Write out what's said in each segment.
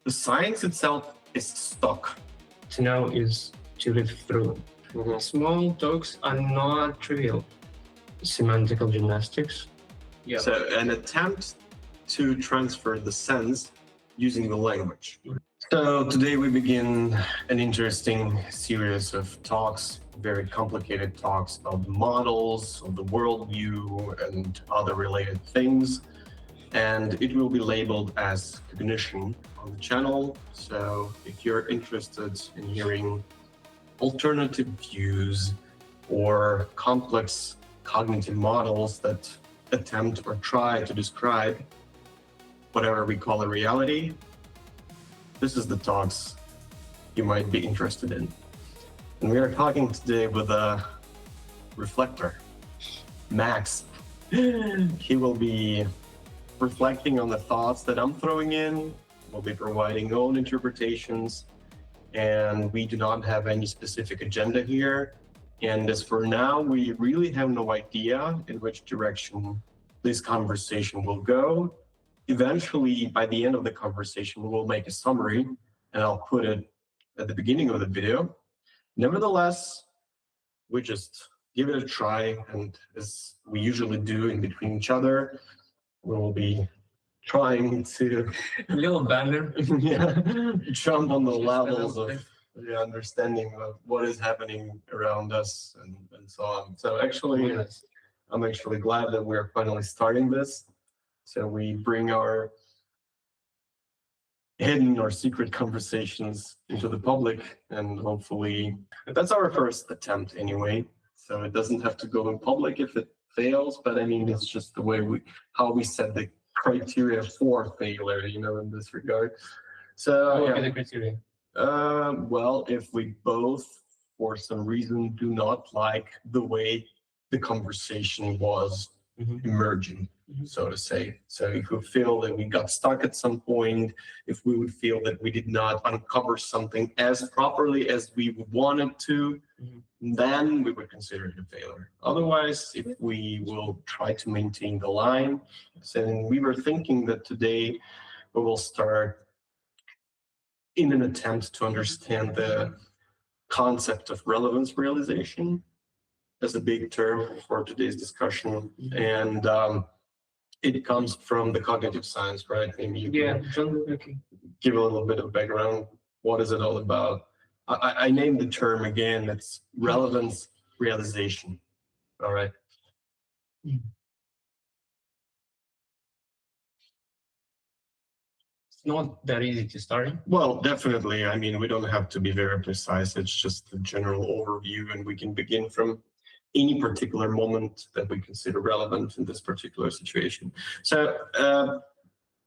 The science itself is stuck. To know is to live through. Small talks are not trivial. Semantical gymnastics. Yeah. So an attempt to transfer the sense using the language. So today we begin an interesting series of talks, very complicated talks of models, of the worldview and other related things. And it will be labeled as Cognition on the channel. So if you're interested in hearing alternative views or complex cognitive models that attempt or try to describe whatever we call a reality, this is the talks you might be interested in. And we are talking today with a Reflector, Max. He will be reflecting on the thoughts that I'm throwing in, we'll be providing own interpretations, and we do not have any specific agenda here. And as for now, we really have no idea in which direction this conversation will go. Eventually, by the end of the conversation, we will make a summary, and I'll put it at the beginning of the video. Nevertheless, we just give it a try, and as we usually do in between each other, we will be trying to a little banner. jump on the levels of the understanding of what is happening around us and so on. So actually, I'm actually glad that we're finally starting this. So we bring our hidden or secret conversations into the public, and hopefully that's our first attempt anyway. So it doesn't have to go in public if it fails, but I mean, it's just the way how we set the criteria for failure, in this regard. So what are the criteria? Well, if we both, for some reason, do not like the way the conversation was emerging, so to say. So if we feel that we got stuck at some point, if we would feel that we did not uncover something as properly as we wanted to, then we would consider it a failure. Otherwise, if we will try to maintain the line, so we were thinking that today we will start in an attempt to understand the concept of relevance realization as a big term for today's discussion. And it comes from the cognitive science, right? Maybe you can John Vervaeke. Give a little bit of background. What is it all about? I named the term again. It's relevance realization. All right. It's not that easy to start. Well, definitely. I mean, we don't have to be very precise. It's just a general overview, and we can begin from any particular moment that we consider relevant in this particular situation. So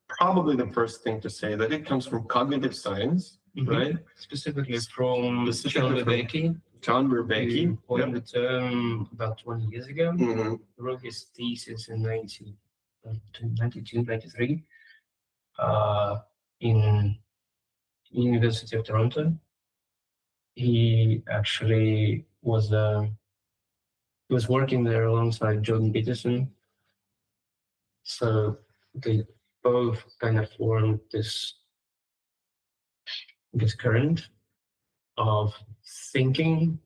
probably the first thing to say that it comes from cognitive science, right? Specifically from John Vervaeke. John Vervaeke coined the term about 20 years ago. He wrote his thesis in 1992, 93 in University of Toronto. He actually was working there alongside Jordan Peterson. So they both kind of formed this current of thinking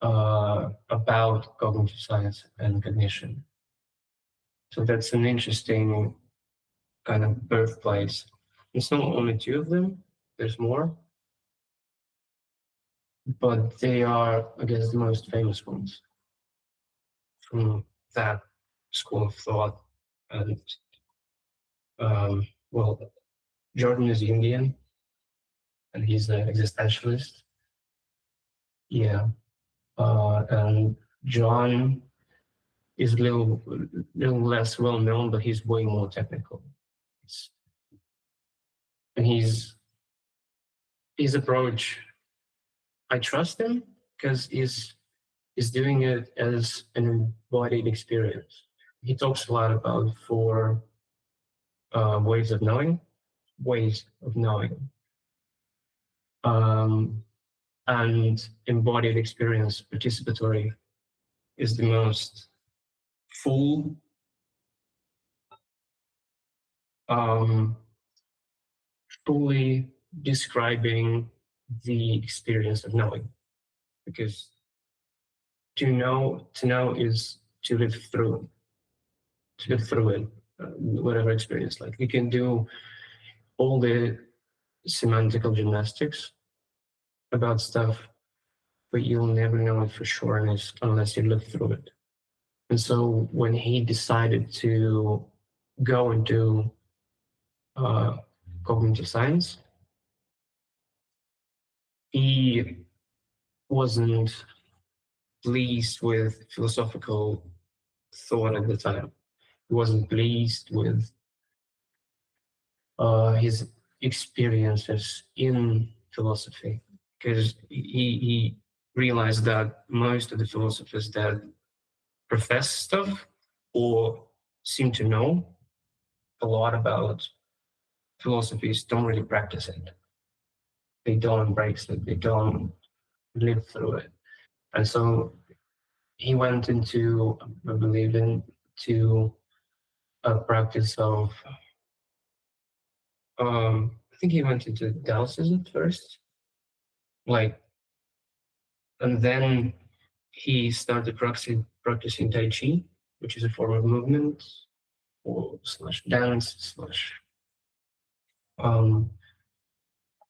about cognitive science and cognition. So that's an interesting kind of birthplace. It's not only two of them, there's more. But they are, I guess, the most famous ones from that school of thought. And well, Jordan is Indian, and he's an existentialist. Yeah, and John is a little less well known, but he's way more technical. And his approach, I trust him because he's doing it as an embodied experience. He talks a lot about 4 ways of knowing. And embodied experience, participatory, is the most full, fully describing the experience of knowing, because to know is to live through it, whatever experience. Like you can do all the semantical gymnastics about stuff, but you'll never know it for sure unless you live through it. And so when he decided to go into cognitive science, he wasn't pleased with philosophical thought at the time. He wasn't pleased with his experiences in philosophy, because he realized that most of the philosophers that profess stuff or seem to know a lot about philosophies don't really practice it. They don't embrace it. They don't live through it. And so he went into, I believe, into a practice of, I think he went into Taoism first, and then he started practicing Tai Chi, which is a form of movement or slash dance slash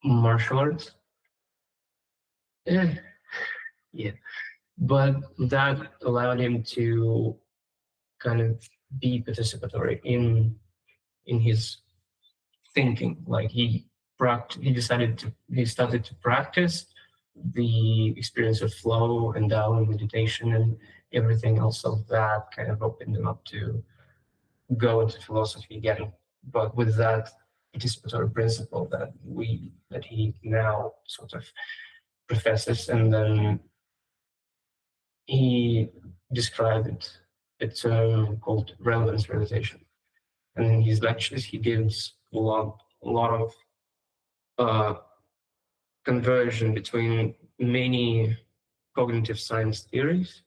martial arts. Yeah, but that allowed him to kind of be participatory in his thinking. Like he started to practice the experience of flow and Tao and meditation and everything else of that kind of opened him up to go into philosophy again, but with that participatory principle that he now sort of professes. And then he described a term called relevance realization. And in his lectures, he gives a lot of conversion between many cognitive science theories.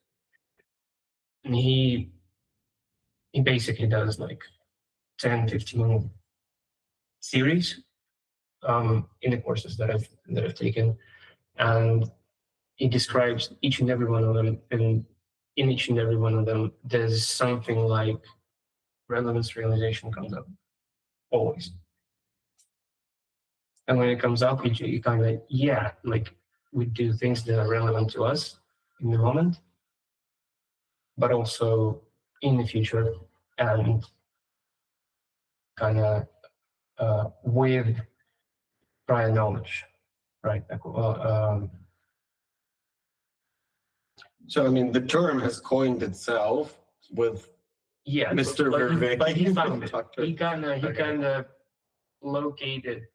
And he basically does like 10, 15 theories in the courses that I've taken. And he describes each and every one of them, and in each and every one of them, there's something like relevance realization comes up, always. And when it comes up, you kind of like, yeah, like we do things that are relevant to us in the moment, but also in the future, and kind of with prior knowledge, right? So, I mean, the term has coined itself with Mr. Vervaeke. But he found it. He kind of located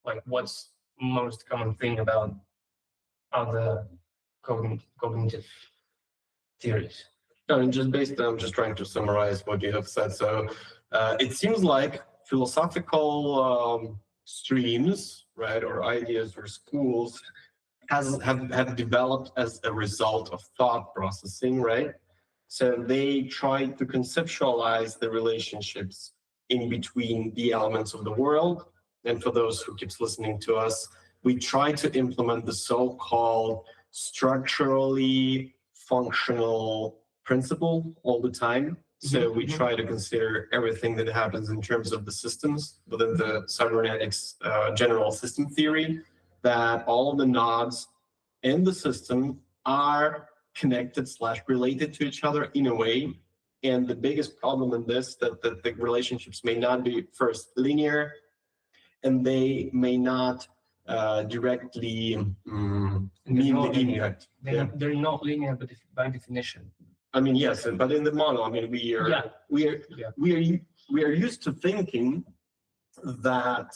like what's most common thing about other cognitive theories. No, and just I'm just trying to summarize what you have said. So it seems like philosophical streams, right, or ideas or schools have developed as a result of thought processing, right? So they try to conceptualize the relationships in between the elements of the world. And for those who keeps listening to us, we try to implement the so-called structurally functional principle all the time. So we try to consider everything that happens in terms of the systems within the cybernetics general system theory, that all of the nodes in the system are connected / related to each other in a way. And the biggest problem in this, that the relationships may not be first linear, and they may not directly mean the impact. They're not linear, but by definition. I mean, yes, but in the model, I mean, we are used to thinking that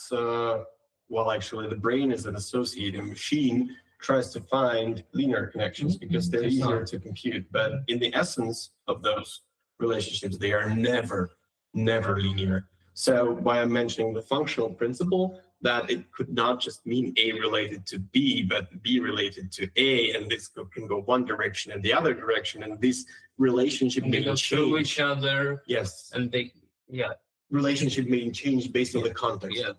well, actually, the brain is an associating machine, tries to find linear connections because they're easier to compute. But in the essence of those relationships, they are never linear. So why I'm mentioning the functional principle, that it could not just mean A related to B, but B related to A, and this can go one direction and the other direction, and this relationship may change each other. Yes, and relationship may change based on the context. Yeah.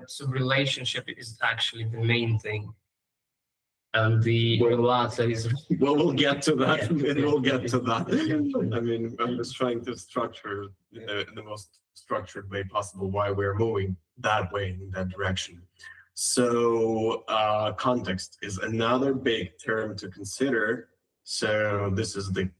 So relationship is actually the main thing. And the latter is... Well, we'll get to that. We'll get to that. I mean, I'm just trying to structure in the most structured way possible why we're moving that way, in that direction. So context is another big term to consider. So this is the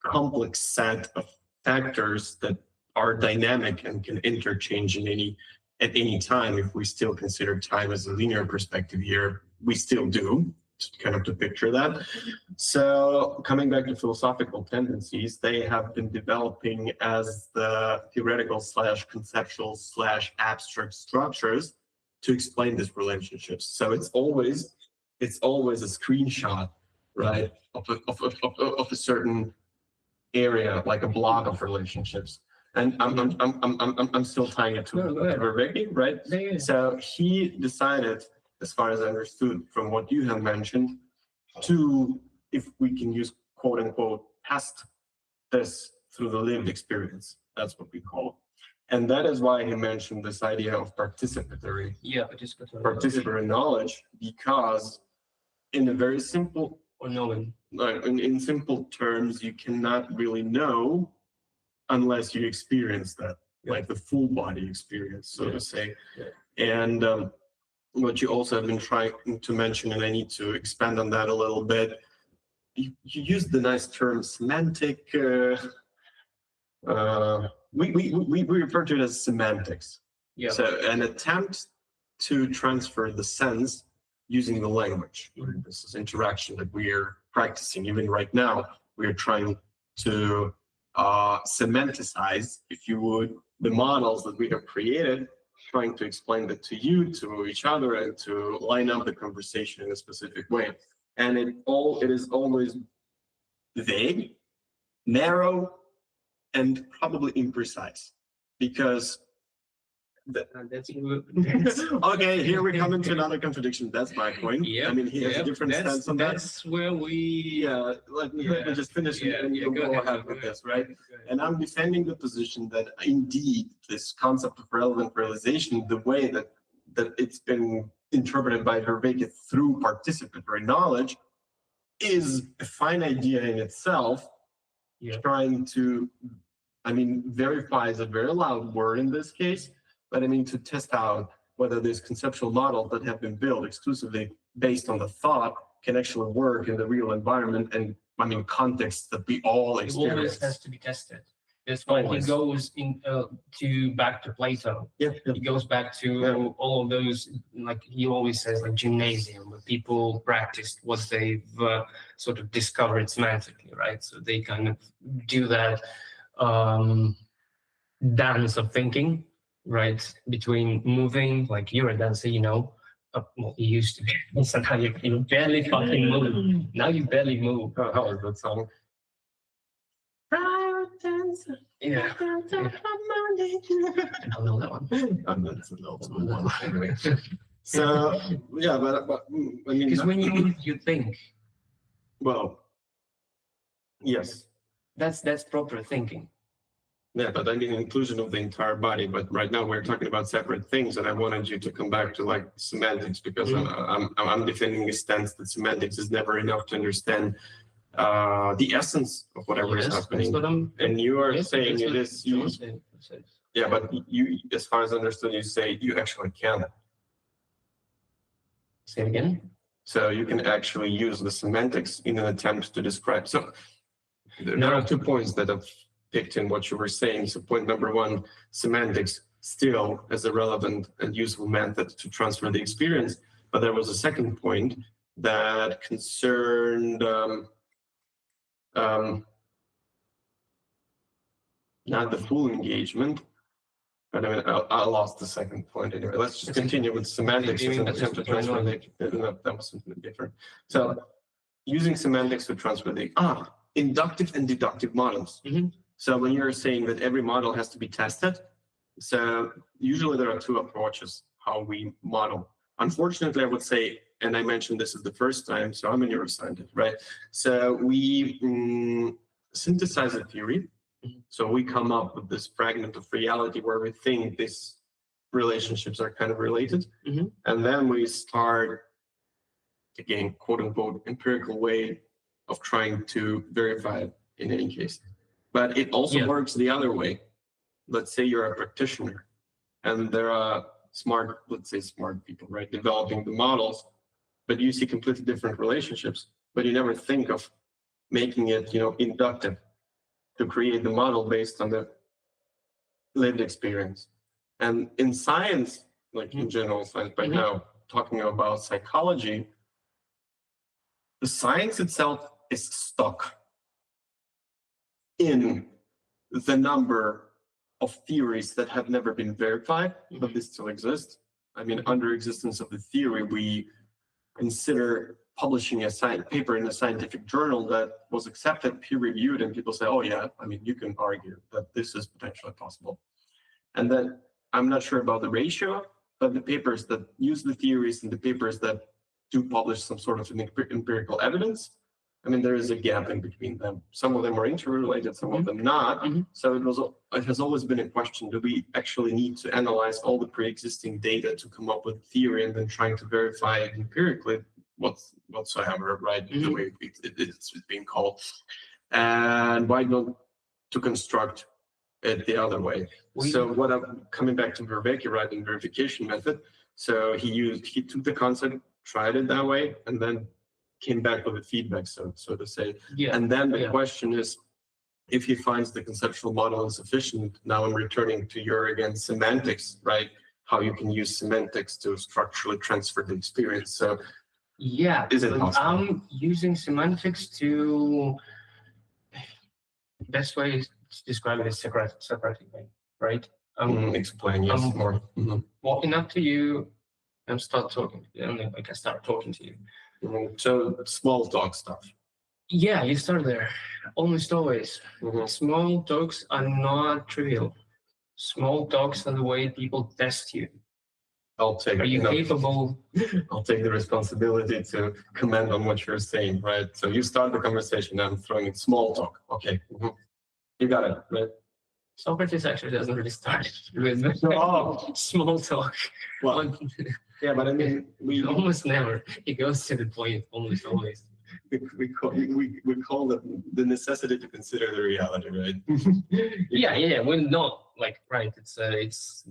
complex set of factors that are dynamic and can interchange at any time. If we still consider time as a linear perspective here, we still do, kind of to picture that. So coming back to philosophical tendencies, they have been developing as the theoretical / conceptual / abstract structures to explain these relationships. So it's always a screenshot, right, of a certain area, like a block of relationships. And I'm still tying it to Vervaeke, right? Yeah. So he decided, as far as I understood from what you have mentioned, to, if we can use quote unquote, test this through the lived experience. That's what we call it. And that is why he mentioned this idea of participatory knowledge, because in a very simple, in simple terms, you cannot really know unless you experience that, like the full body experience, so to say. And what you also have been trying to mention, and I need to expand on that a little bit, you used the nice term semantic, we refer to it as semantics. So an attempt to transfer the sense using the language. This is interaction that we are practicing even right now. We are trying to semanticize, if you would, the models that we have created, trying to explain that to you, to each other, and to line up the conversation in a specific way. And it is always vague, narrow, and probably imprecise, because okay, here we come into another contradiction. That's my point. I mean, he has a different stance on that. That's where we... Let me just finish and we'll go ahead with this, right? And I'm defending the position that indeed this concept of relevant realization, the way that it's been interpreted by Vervaeke through participatory knowledge, is a fine idea in itself. Trying to, verify is a very loud word in this case, but to test out whether these conceptual models that have been built exclusively based on the thought can actually work in the real environment and contexts that we all experience. It always has to be tested. That's why he goes back to Plato. He goes back to all of those, like he always says, like gymnasium, where people practiced what they've sort of discovered semantically, right? So they kind of do that dance of thinking, right? Between moving, like you're a dancer, well, you used to be. So now you barely fucking move. Now you barely move. How is that song? Yeah. I don't know that one. That's an ultimate one. Anyway. So but because when you move, you think. Well, yes. That's proper thinking. Yeah, but inclusion of the entire body. But right now we're talking about separate things, and I wanted you to come back to like semantics, because I'm defending the stance that semantics is never enough to understand the essence of whatever is happening. And you are saying it is used. Yeah, but you, as far as I understood, you say you actually can. Say it again. So you can actually use the semantics in an attempt to describe. So there are 2 points that I've picked in what you were saying. So point number one, semantics still as a relevant and useful method to transfer the experience. But there was a second point that concerned not the full engagement, but I lost the second point anyway. Let's just continue with semantics as an attempt to transfer the... That was something different. So using semantics to transfer the inductive and deductive models. So when you're saying that every model has to be tested, so usually there are 2 approaches how we model. Unfortunately, I would say, and I mentioned this is the first time, so I'm a neuroscientist, right? So we synthesize a theory. So we come up with this fragment of reality where we think this relationships are kind of related. Mm-hmm. And then we start, again, quote unquote, empirical way of trying to verify it in any case. But it also works the other way. Let's say you're a practitioner and there are smart, let's say smart people, right, developing the models, but you see completely different relationships, but you never think of making it, inductive to create the model based on the lived experience. And in science, like in general science right now, talking about psychology, the science itself is stuck in the number of theories that have never been verified, but they still exist. I mean, under existence of the theory, we consider publishing a paper in a scientific journal that was accepted, peer-reviewed, and people say, oh yeah, I mean, you can argue that this is potentially possible. And then I'm not sure about the ratio, but the papers that use the theories and the papers that do publish some sort of empirical evidence, I mean, there is a gap in between them. Some of them are interrelated, some of them not. So it has always been a question, do we actually need to analyze all the pre-existing data to come up with theory and then trying to verify it empirically, whatsoever, right? The way it's being called. And why not to construct it the other way? So what I'm coming back to Vervaeke, right, in verification method. So he took the concept, tried it that way, and then came back with a feedback, so to say. And then the question is, if he finds the conceptual model insufficient, now I'm returning to your, again, semantics, right? How you can use semantics to structurally transfer the experience. So is it possible? I'm using semantics to, best way to describe it is Socratic way, right? Explain, yes, more. Walking up to you and start talking, and I can start talking to you. So small talk stuff. Yeah, you start there. Almost always. Small talks are not trivial. Small talks are the way people test you. Are you capable? I'll take the responsibility to comment on what you're saying, right? So you start the conversation, I'm throwing in small talk. Okay. You got it, right? Socrates actually doesn't really start with small talk. Well, yeah, but I mean, we almost never. He goes to the point almost always. We call it the necessity to consider the reality, right? Yeah. We're not like, right. It's.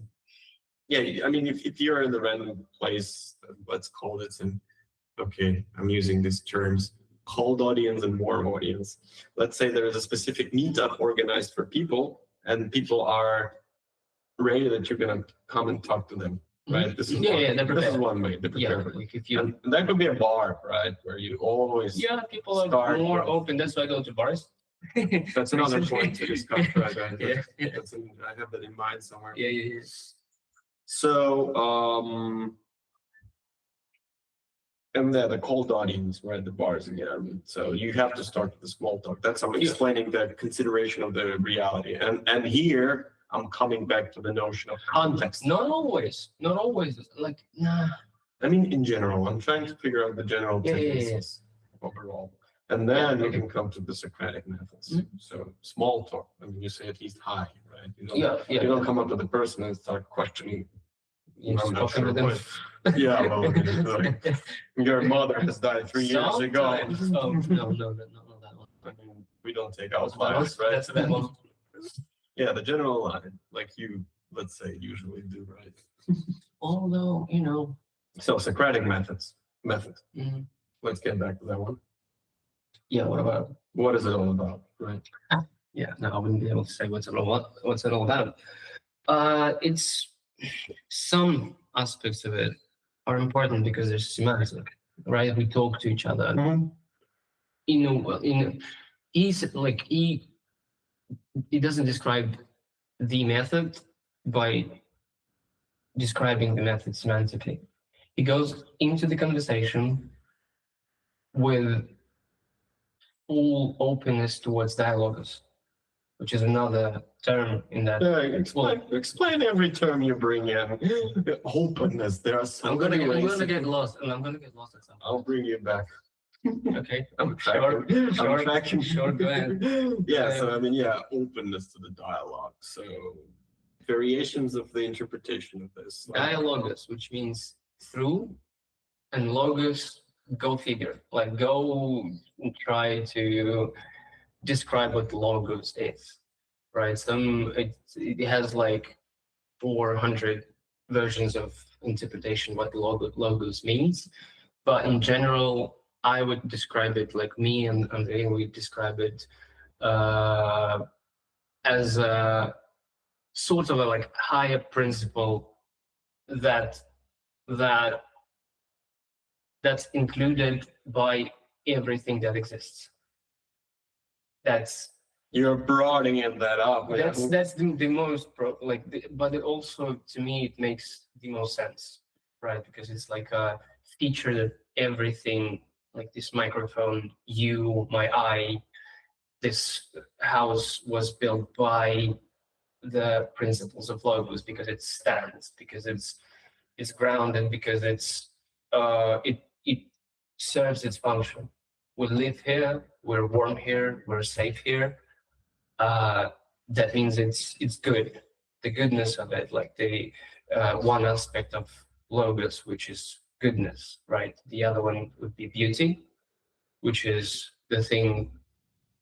Yeah, I mean, if you're in the random place, let's call it, and okay, I'm using these terms, cold audience and warm audience. Let's say there is a specific meetup organized for people, and people are ready that you're gonna come and talk to them, right? This is one way. Like if you, and that could be a bar, right, where you always people are more open. That's why I go to bars. That's another point to discuss, right? I have that in mind somewhere. Yeah. So, and then the cold audience, right? The bars again. So you have to start with the small talk. That's how I'm explaining the consideration of the reality. And here I'm coming back to the notion of context. Not always. Like, nah. I mean, in general, I'm trying to figure out the general tendencies overall. And then you can come to the Socratic methods. So small talk. I mean, you say at least hi, right? You don't come up to the person and start questioning. I'm not sure what. Yeah, well, like, your mother has died 3 years ago. No, not that one. I mean, we don't take out lives, right? That's a bad one. Yeah, the general line, like you, let's say, usually do, right? Although, So Socratic method. Let's get back to that one. Yeah, what is it all about, right? Yeah, no, I wouldn't be able to say what's it all about. It's some aspects of it are important because there's semantic, right? We talk to each other. He doesn't describe the method by describing the method semantically. He goes into the conversation with full openness towards Dialogos, which is another term in that. Explain every term you bring in. Openness. There are some. I'm gonna get lost at some point. I'll bring you back. Okay. I'm tracking. Sure, go ahead. Yeah. So I mean, openness to the dialogue. So variations of the interpretation of this. Dialogos, which means through, and logos, go figure. Like go and try to describe what logos is, right? It has like 400 versions of interpretation what logos means, but in general, I would describe it, like me and Andrei would describe it as a sort of a like higher principle that's included by everything that exists. You're broadening that up. That's the most but it also, to me, it makes the most sense, right? Because it's like a feature that everything, like this microphone, you, my eye, this house was built by the principles of logos, because it stands, because it's grounded, because it serves its function. We live here, we're warm here, we're safe here. That means it's good. The goodness of it, like the one aspect of logos, which is goodness, right? The other one would be beauty, which is the thing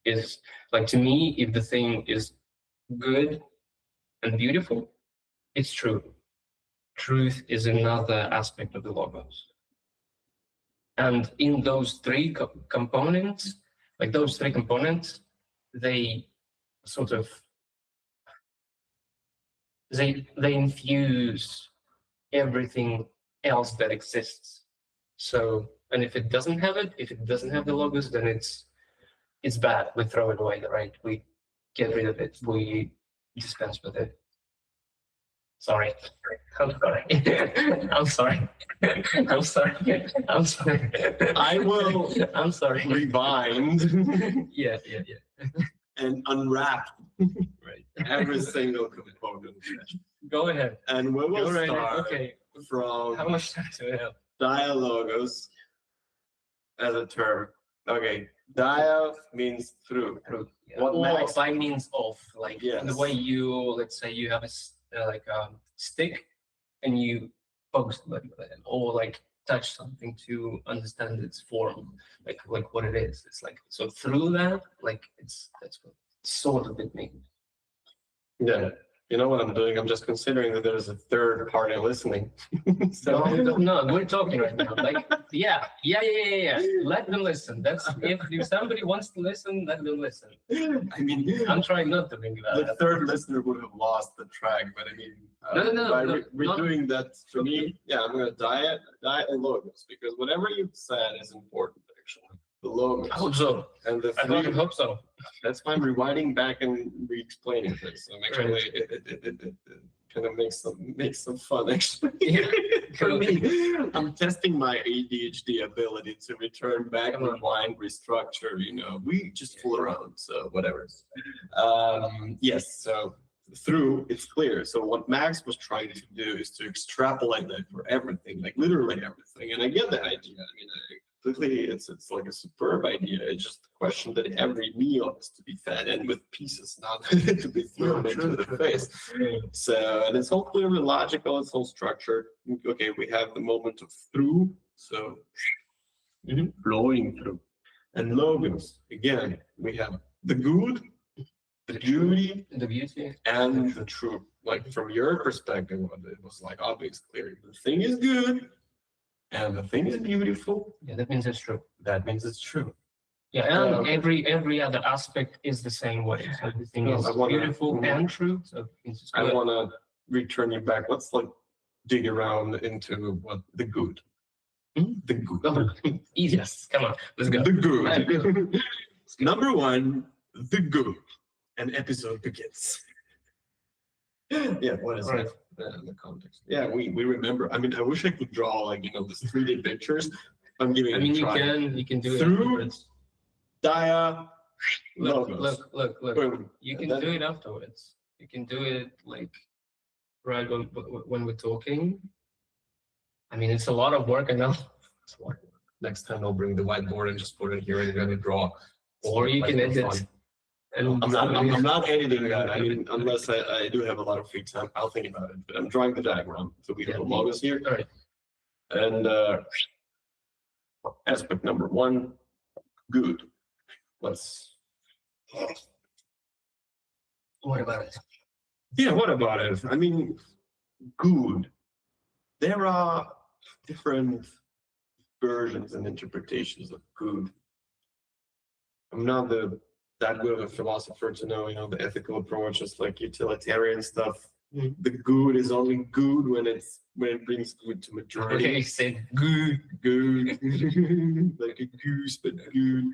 is, like, to me, if the thing is good and beautiful, it's true. Truth is another aspect of the logos. And in those three components, they sort of, they infuse everything else that exists. So, and if it doesn't have the logos, then it's bad. We throw it away, right? We get rid of it. We dispense with it. Sorry. I'm sorry. I'm sorry. I'm sorry. I'm sorry. I will. I'm sorry. Rewind. Yeah. And unwrap Right. every single component. Go ahead. And we will start from how much time do we have? Dialogos as a term. Okay, dia means through. Yeah. What Or by means of, like, Yes. the way you, let's say you have a stick and you poke somebody with it, or like touch something to understand its form, like what it is. It's like, so through that, like that's what sort of it means. Yeah. You know what I'm doing? I'm just considering that there's a third party listening. So no, we're talking right now. Like, yeah. Let them listen. That's if somebody wants to listen, let them listen. I mean, I'm trying not to bring that the up. third listener would have lost the track, but I mean, No, redoing that for me, yeah, I'm gonna Dialogos, because whatever you've said is important, actually. The logos. I hope so. And the I three, hope so. that's why I'm rewinding back and re-explaining this. So actually, it kind of makes some fun, actually. Yeah. For me, I'm testing my ADHD ability to return back, Come on. rewind, restructure. We just fool around, so whatever. Yes, so through, it's clear. So what Max was trying to do is to extrapolate that for everything, like literally everything. And I get the idea. I mean, clearly it's like a superb idea. It's just the question that every meal has to be fed in with pieces, not to be thrown into the face. So, and it's all clearly logical, it's all structured. Okay, we have the moment of through, so flowing through. And logos, again, we have the good, the beauty, and the truth. Like, from your perspective, it was like obvious, clear. The thing is good, and the thing is beautiful. Yeah, that means it's true. That means it's true. Yeah, and every other aspect is the same way. So everything is beautiful and true. So it's I want to return you back. Let's dig around into what the good. The good. Yes, come on, let's go. The good. Number one, the good. An episode begins. Yeah, what is Right. The context? Yeah, we remember. I mean, I wish I could draw this 3D pictures. I'm giving it a try. You can do it Through afterwards. Dialogos. Look. Boom. You can do it afterwards. You can do it right when we're talking. I mean, it's a lot of work, I know. It's a lot of work. Next time I'll bring the whiteboard and just put it here and I'm gonna draw. Or you can edit. And I'm not editing that. I mean, unless I do have a lot of free time, I'll think about it. But I'm drawing the diagram. So we have the logos here. All right. And aspect number 1, good. Let's. What about it? Yeah, what about it? I mean, good. There are different versions and interpretations of good. I'm not that good of a philosopher to know, the ethical approach, just like utilitarian stuff. The good is only good when it brings good to majority. Okay, you said good. Like a goose, but good.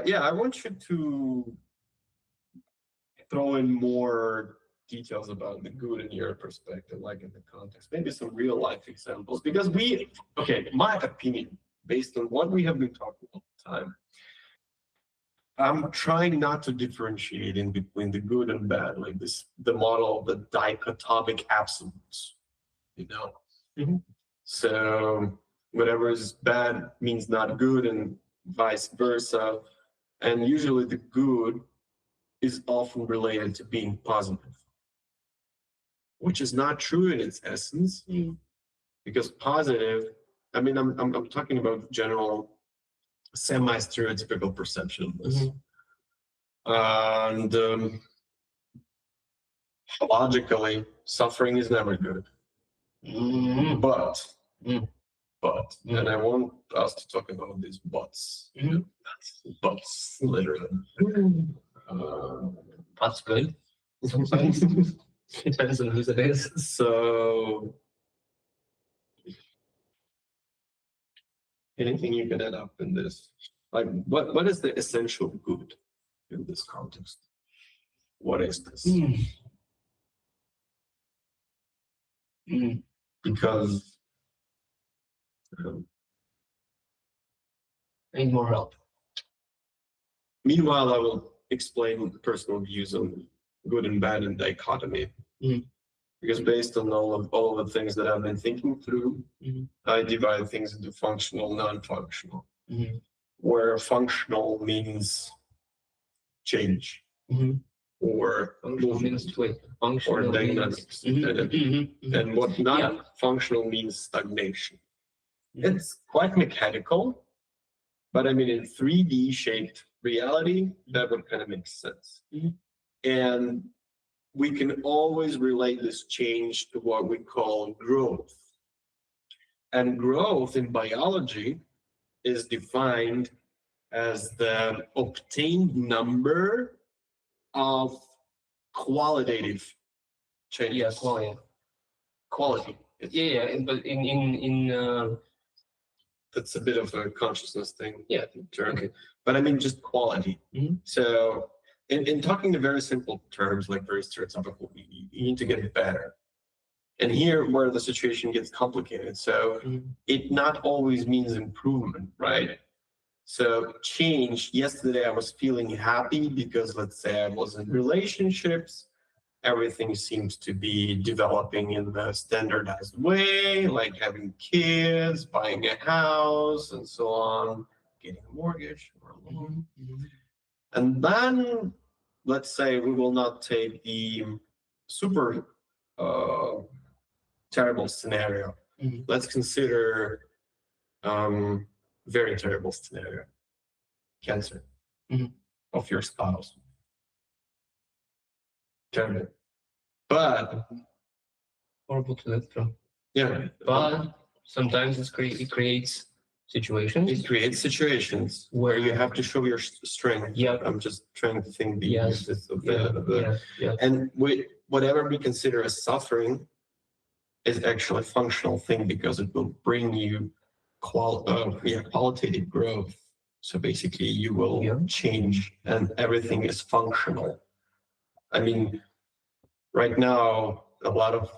Yeah, I want you to throw in more details about the good in your perspective, like in the context, maybe some real life examples, because my opinion, based on what we have been talking all the time, I'm trying not to differentiate in between the good and bad, like the model of the dichotomic absolutes, So whatever is bad means not good and vice versa. And usually the good is often related to being positive, which is not true in its essence, because positive, I mean, I'm talking about general semi-stereotypical perception of this. And logically, suffering is never good. But, and I want us to talk about these buts. Buts, literally. That's good. Sometimes. It depends on whose it is. So, anything you can add up in this? Like, what is the essential good in this context? What is this? Because I need more help. Meanwhile, I will explain personal views on good and bad and dichotomy. Because based on all of the things that I've been thinking through, I divide things into functional, non-functional. Where functional means change, or movement, or dynamics, and what non-functional means stagnation. It's quite mechanical, but I mean, in 3D shaped reality, that would kind of make sense. And we can always relate this change to what we call growth. And growth in biology is defined as the obtained number of qualitative changes. Yeah, quality. But in that's a bit of a consciousness thing. Yeah. Term. Okay. But I mean just quality. So in talking in very simple terms, like very stereotypical, you need to get better. And here where the situation gets complicated. So it not always means improvement, right? So change, yesterday I was feeling happy because, let's say, I was in relationships. Everything seems to be developing in the standardized way, like having kids, buying a house, and so on, getting a mortgage or a loan. And then, let's say we will not take the super terrible scenario. Let's consider very terrible scenario, cancer of your spouse. Terrible. But horrible to live through. Yeah. But sometimes it creates situations. It creates situations where you have to show your strength. Yeah. I'm just trying to think Yes. And whatever we consider as suffering is actually a functional thing because it will bring you qualitative growth. So basically you will change and everything is functional. I mean, right now, a lot of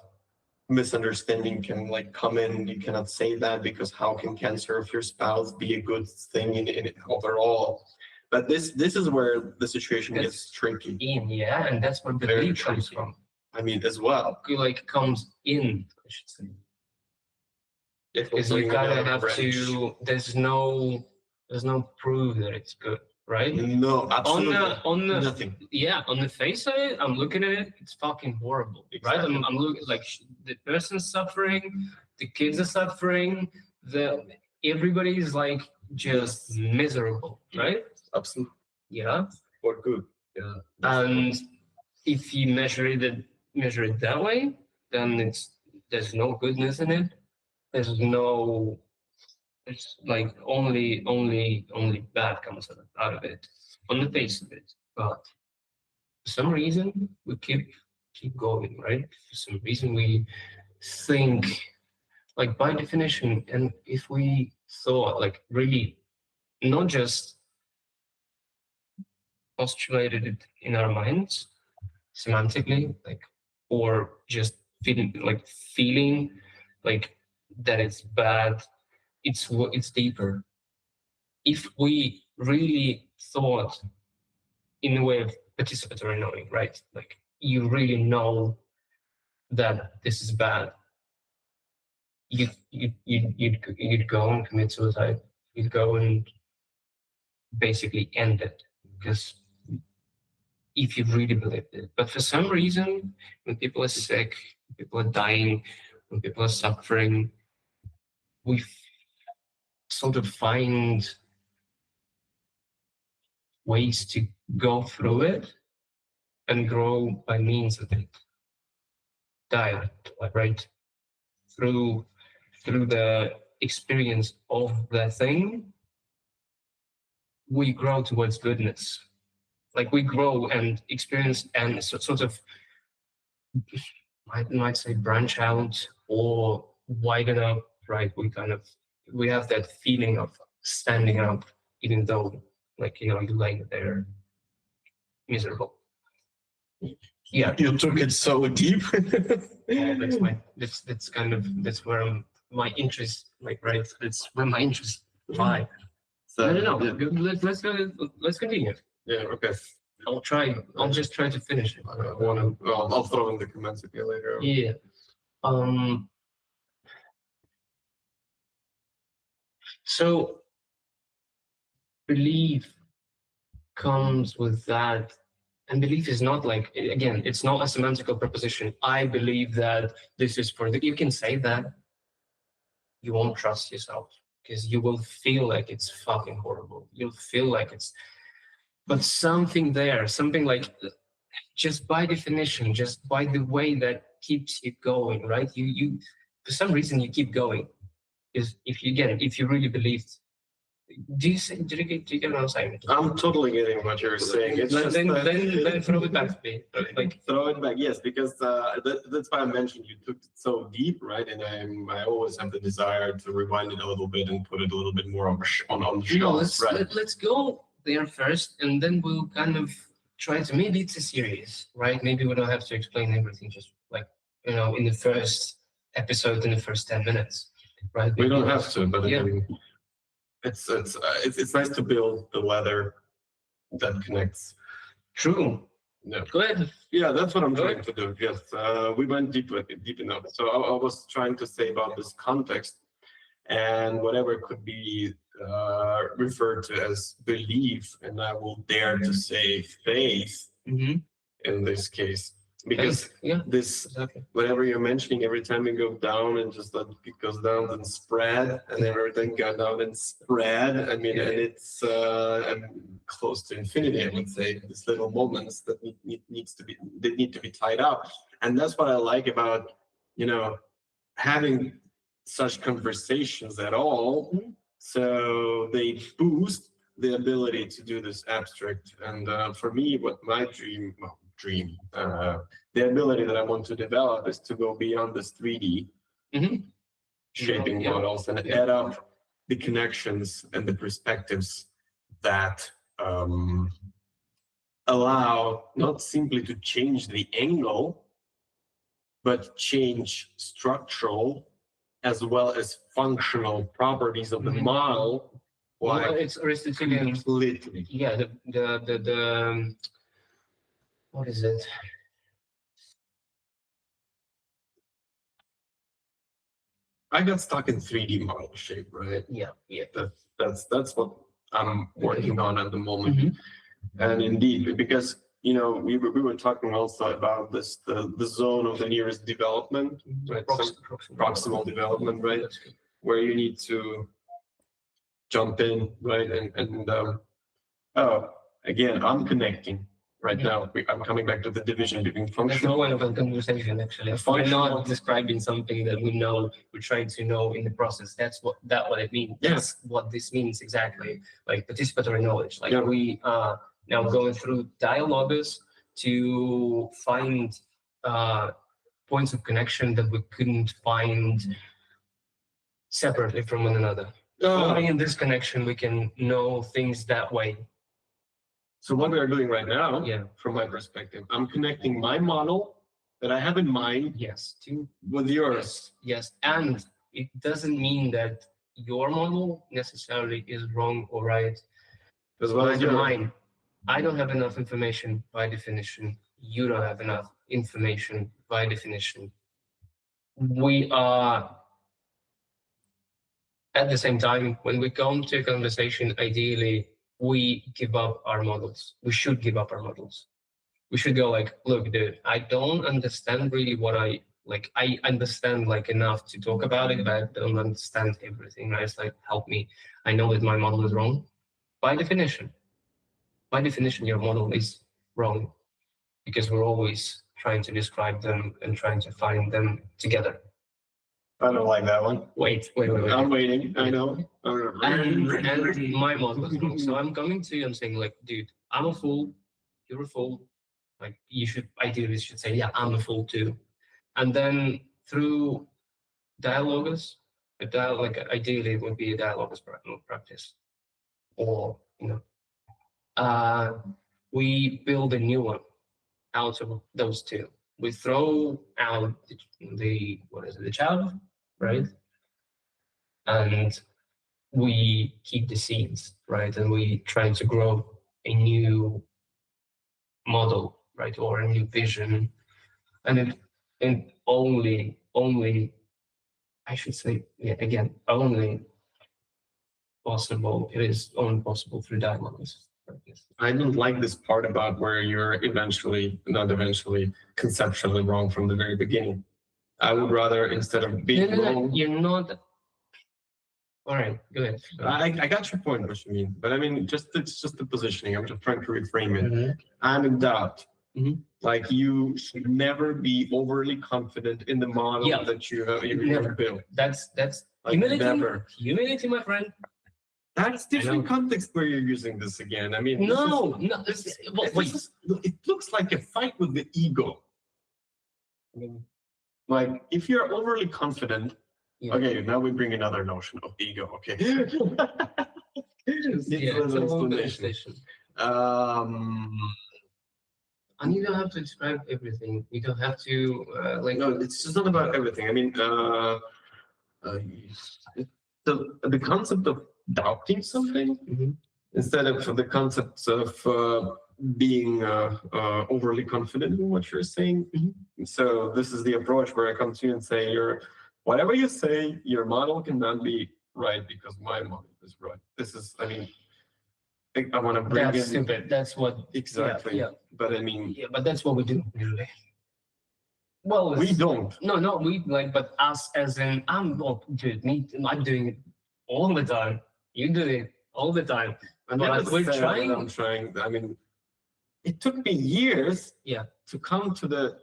misunderstanding can come in. You cannot say that because how can cancer of your spouse be a good thing in overall? But this is where the situation gets tricky. And that's where belief comes from. I mean, as well. Comes in, I should say. Because you gotta have to. There's no proof that it's good. right? No, absolutely On the nothing. yeah, on the face of it, I'm looking at it, it's fucking horrible, right? Exactly. I'm looking like the person's suffering, the kids are suffering, everybody is like just miserable, right? Absolutely. Yeah. For good. Yeah. And if you measure it that way, then there's no goodness in it. There's no it's like only bad comes out of it on the face of it. But for some reason we keep going, right? For some reason we think like by definition, and if we thought like really not just postulated it in our minds semantically, like or just feeling like that it's bad, it's deeper. If we really thought in a way of participatory knowing, right? Like you really know that this is bad. You'd go and commit suicide. You'd go and basically end it because if you really believed it. But for some reason, when people are sick, people are dying, when people are suffering, we sort of find ways to go through it and grow by means of it. Dialect, right? Through the experience of the thing, we grow towards goodness. Like we grow and experience and sort of might say branch out or widen up, right? We have that feeling of standing up, even though you're laying there miserable. Yeah, You took it so deep. That's where my interest, right? That's where my interest lie. So, No. yeah. Let's continue. Yeah, okay. I'll just try to finish it. I'll throw in the comments with you later. Yeah. So belief comes with that, and belief is not like, again, it's not a semantical proposition. I believe that this is for the. You can say that. You won't trust yourself because you will feel like it's fucking horrible. You'll feel like it's, but something like just by definition, just by the way that keeps you going, right? You for some reason you keep going. Is if you get it, if you really believed. Do you get what I'm saying? I'm totally getting what you're saying. It's then throw it back to me. Throw it back, yes, because that's why I mentioned you took it so deep, right? And I always have the desire to rewind it a little bit and put it a little bit more on the shelf. Let's go there first, and then we'll kind of try to. Maybe it's a series, right? Maybe we don't have to explain everything just in the first episode, in the first 10 minutes, right? We don't have to, but yeah. It's nice to build the ladder that connects. True. Yeah. Go ahead. Yeah, that's what I'm trying to do. Yes, we went deep enough. So I was trying to say about this context and whatever could be referred to as belief, and I will dare to say faith in this case. Because whatever you're mentioning, every time you go down and just let it goes down and spread, and then everything goes down and spread. I mean, and it's close to infinity. I would say these little moments that need to be tied up, and that's what I like about having such conversations at all. So they boost the ability to do this abstract. And for me, what my dream, the ability that I want to develop is to go beyond this 3D shaping models and add up the connections and the perspectives that allow not simply to change the angle, but change structural as well as functional properties of the model. Well, it's Aristotelian. Completely. Yeah, the what is it? I got stuck in 3D model shape, right? Yeah. That's what I'm working on at the moment. Mhm. And indeed, because we were talking also about this the zone of the nearest development, right? Some proximal development, right? Where you need to jump in, right? Again, I'm connecting right now. I'm coming back to the division between That's the functional. point of a conversation, actually. We're not describing something that we know, we're trying to know in the process. That's what it means. Yeah. That's what this means exactly. Like participatory knowledge. Like Yeah. we are now going through Dialogos to find points of connection that we couldn't find separately from one another. Only in this connection we can know things that way. So what we are doing right now, Yeah. from my perspective, I'm connecting my model that I have in mind, Yes, to with yours. yes, and it doesn't mean that your model necessarily is wrong or right. As well as Neither yours. mine. I don't have enough information by definition. You don't have enough information by definition. We are at the same time, when we come to a conversation, ideally, we give up our models. We should give up our models. We should go like, look, dude, I don't understand really what I understand like enough to talk about it, but I don't understand everything. Right? It's like, help me. I know that my model is wrong. By definition, your model is wrong because we're always trying to describe them and trying to find them together. I don't like that one. Wait. I'm waiting. I know. And my model is wrong. So I'm coming to you and saying like, dude, I'm a fool. You're a fool. Like you should ideally say, yeah, I'm a fool too. And then through Dialogos, ideally it would be a Dialogos practice. Or, we build a new one out of those two. We throw out the child, right? And we keep the seeds, right? And we try to grow a new model, right? Or a new vision. And only, I should say, again, only possible, it is only possible through Dialogos. I don't like this part about where you're conceptually wrong from the very beginning. I would rather, instead of being wrong. You're not. All right, go ahead. I got your point, what you mean, but I mean, it's just the positioning. I'm just trying to reframe it. Mm-hmm. I'm in doubt. Mm-hmm. Like you should never be overly confident in the model that you have built. That's like humility. Never. Humility, my friend. That's different context where you're using this again. I mean, it looks like a fight with the ego. Like if you're overly confident. Yeah. Okay, now we bring another notion of ego. Okay. It's an explanation. And you don't have to describe everything. You don't have to No, it's just not about everything. I mean, the concept of doubting something instead of the concept of being overly confident in what you're saying. Mm-hmm. So this is the approach where I come to you and say, whatever you say, your model cannot be right because my model is right. This is, I want to bring that's stupid. That's what exactly. Yeah. But I mean, but that's what we do usually. Well, we don't. No, we but us as in I'm doing it all the time. You do it all the time. And we're trying. I'm trying. I mean, it took me years. Yeah. To come to the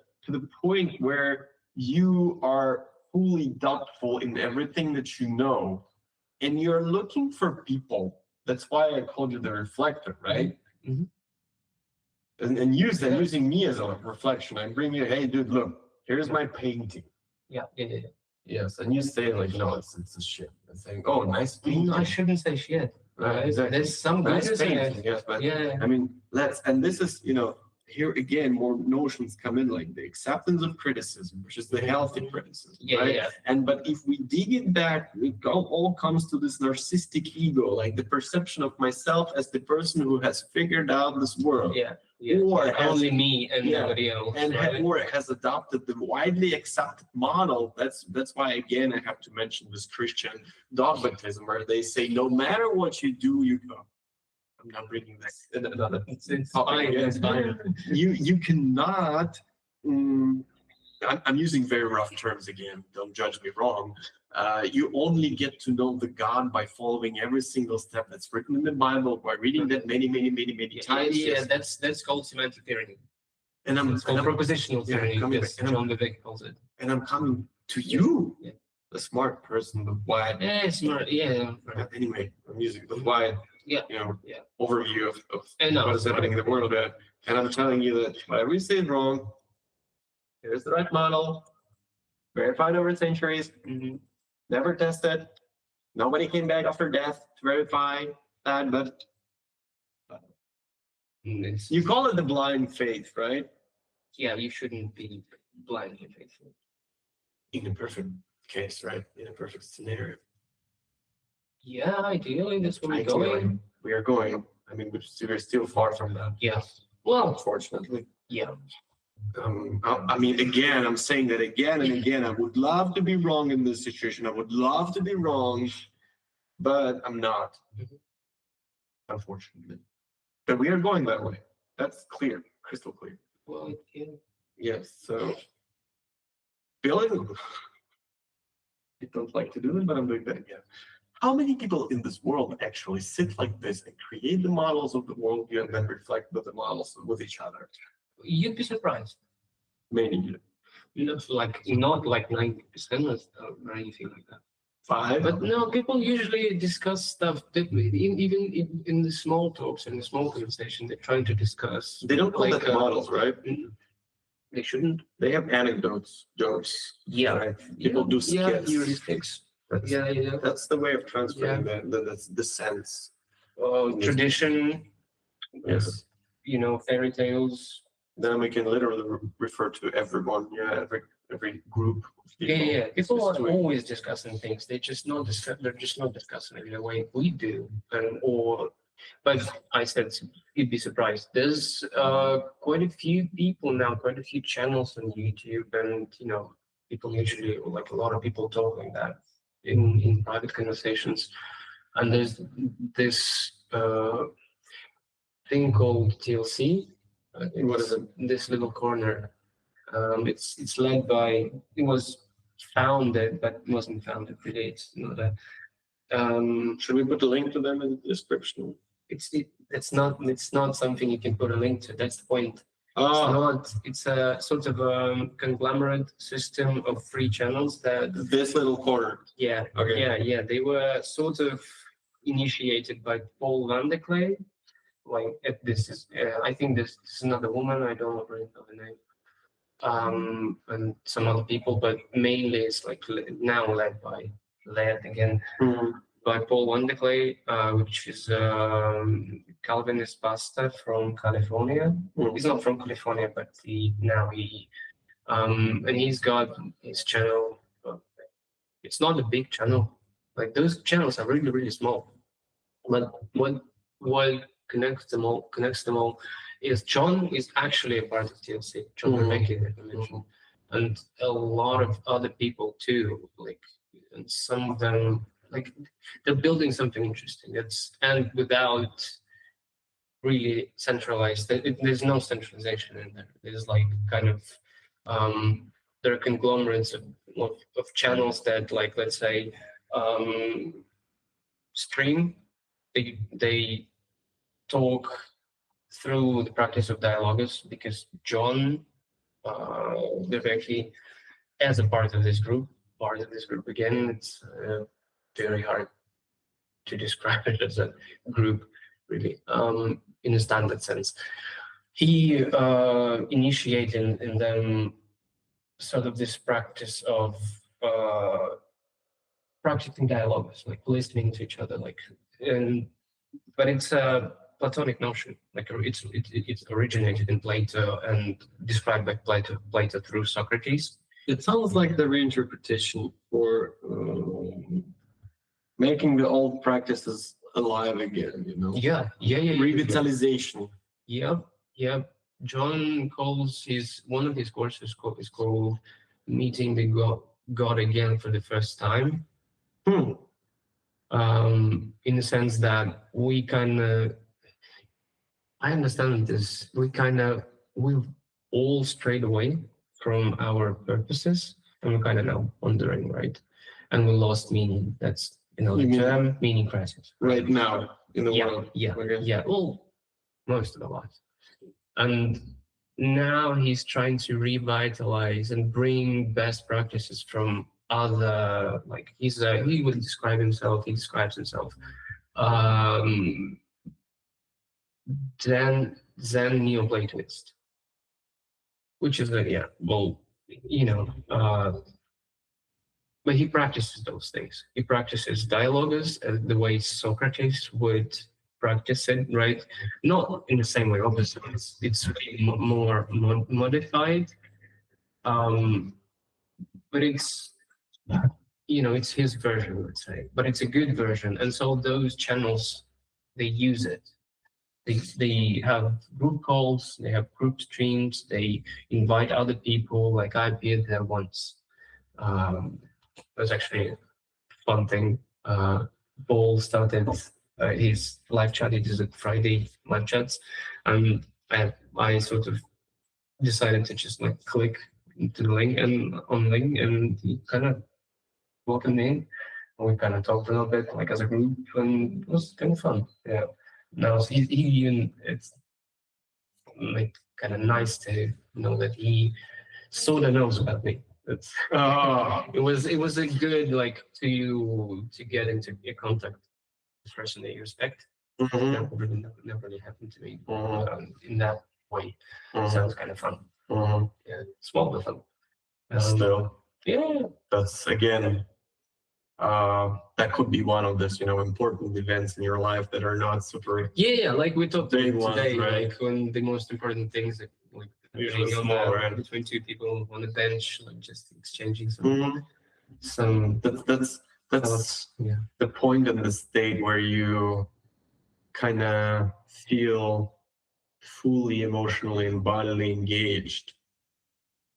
point where you are fully doubtful in everything that you know, and you're looking for people. That's why I called you the reflector, right? Mm-hmm. And using me as a reflection. I'm bringing you, hey, dude, look, here's my painting. Yeah. Yes, and you say like, no, it's a shit. I'm saying, oh, nice painting. No, I shouldn't say shit. Right, exactly. There's some nice painting, yes, but I mean, and this is, here again, more notions come in, like the acceptance of criticism, which is the healthy criticism, right? Yeah. But if we dig it back, it all comes to this narcissistic ego, like the perception of myself as the person who has figured out this world. Yeah. Or only me and nobody else. And or has adopted the widely accepted model. That's why, again, I have to mention this Christian dogmatism, where they say, no matter what you do, you go. I'm not bringing that. It's fine. It's fine. You cannot. I'm using very rough terms again. Don't judge me wrong. You only get to know the God by following every single step that's written in the Bible, by reading that many times. Yeah, that's called semantic theory. And It's called propositional theory. Yes, John Vervaeke calls it. And I'm coming to you, the smart person, the wide. Yeah, smart. Yeah. Anyway, I'm using the wide, overview of what is happening in the world. And I'm telling you that whatever you say is wrong. Here's the right model, verified over centuries, never tested. Nobody came back after death to verify that, but you call it the blind faith, right? Yeah, you shouldn't be blindly faithful. In a perfect case, right? In a perfect scenario. Yeah, ideally, that's where we're going. We are going. I mean, we're still far from that. Yeah. Well, unfortunately. Yeah. I mean, again, I'm saying that again and again. I would love to be wrong in this situation. I would love to be wrong, but I'm not, unfortunately. But we are going that way. That's clear, crystal clear. Well, yeah. Yes. So, Billy, I don't like to do it, but I'm doing that again. How many people in this world actually sit like this and create the models of the worldview and then reflect with the models with each other? You'd be surprised. Many. Not like 90% or anything like that. 5. But no, people usually discuss stuff that even in the small talks and the small conversation, they're trying to discuss. They don't call that models, right? They shouldn't. They have anecdotes, jokes. Yeah. Right? People do skits. Heuristics. That's the way of transferring the sense. Tradition. Yes. Fairy tales. Then we can literally refer to everyone. Yeah, every group. Yeah. People are always discussing things. They're just not discussing it in the way we do. But I said you'd be surprised. There's quite a few people now, quite a few channels on YouTube, and people usually, like a lot of people talk like that in private conversations. And there's this thing called TLC. What is it? This little corner. It's led by. It was founded, but it wasn't founded. It's not that. Should we put a link to them in the description? It's not something you can put a link to. That's the point. It's a sort of a conglomerate system of free channels that. This little corner. Yeah. Okay. Yeah. They were sort of initiated by Paul van der Klee. I think this is another woman. I don't really know the name. And some other people, but mainly it's now led by Paul van der Klee, which is Calvinist pastor from California. He's not from California, but and he's got his channel. It's not a big channel. Like those channels are really, really small. But what connects them all is John is actually a part of TLC. John Vervaeke, that I mentioned, and a lot of other people too. And some of them, they're building something interesting. And without really centralized. There's no centralization in there. There's there are conglomerates of channels that, let's say, stream. They talk through the practice of Dialogos, because John Vervaeke, as a part of this group again, it's very hard to describe it as a group, really, in a standard sense. He initiated in them sort of this practice of practicing dialogues, listening to each other, but it's a Platonic notion. It's originated in Plato and described by Plato through Socrates. It sounds like the reinterpretation for making the old practices alive again. Yeah. Revitalization. Yeah. John calls one of his courses is called Meeting the God Again for the First Time. In the sense that we can I understand this. We've all strayed away from our purposes, and we're kind of now wandering, right? And we lost meaning. That's, You the mean term meaning crisis. right now in the Yeah, world? yeah, I guess. yeah. Well, most of the lives. And now he's trying to revitalize and bring best practices from other, like he would describe himself, he describes himself. Um, Zen Neoplatonist, which is but he practices those things. He practices dialogues the way Socrates would practice it, right? Not in the same way, obviously. It's way more modified, but it's his version, let's say. But it's a good version, and so those channels, they use it. They have group calls, they have group streams, they invite other people. Like I appeared there once. It was actually a fun thing. Paul started his live chat. It is a Friday live chats, and I sort of decided to just like click into the link and he kind of welcomed me in. And we kind of talked a little bit like as a group, and it was kind of fun. Yeah. Now he even it's like kind of nice to know that he sort of knows about me. It's it was a good like to get into a contact with a person that you respect. Mhm. That never really happened to me Mhm. in that way. Mhm. Sounds kind of fun. Mhm. Yeah, small but fun. Still, Yeah. that's again, that could be one of this, important events in your life that are not super Yeah, like we talked big about ones, today, right? like when the most important things that like Usually being on small, right? between two people on a bench, like just exchanging Mhm. some That's thoughts. Yeah. the point in the state where you kind of feel fully emotionally and bodily engaged.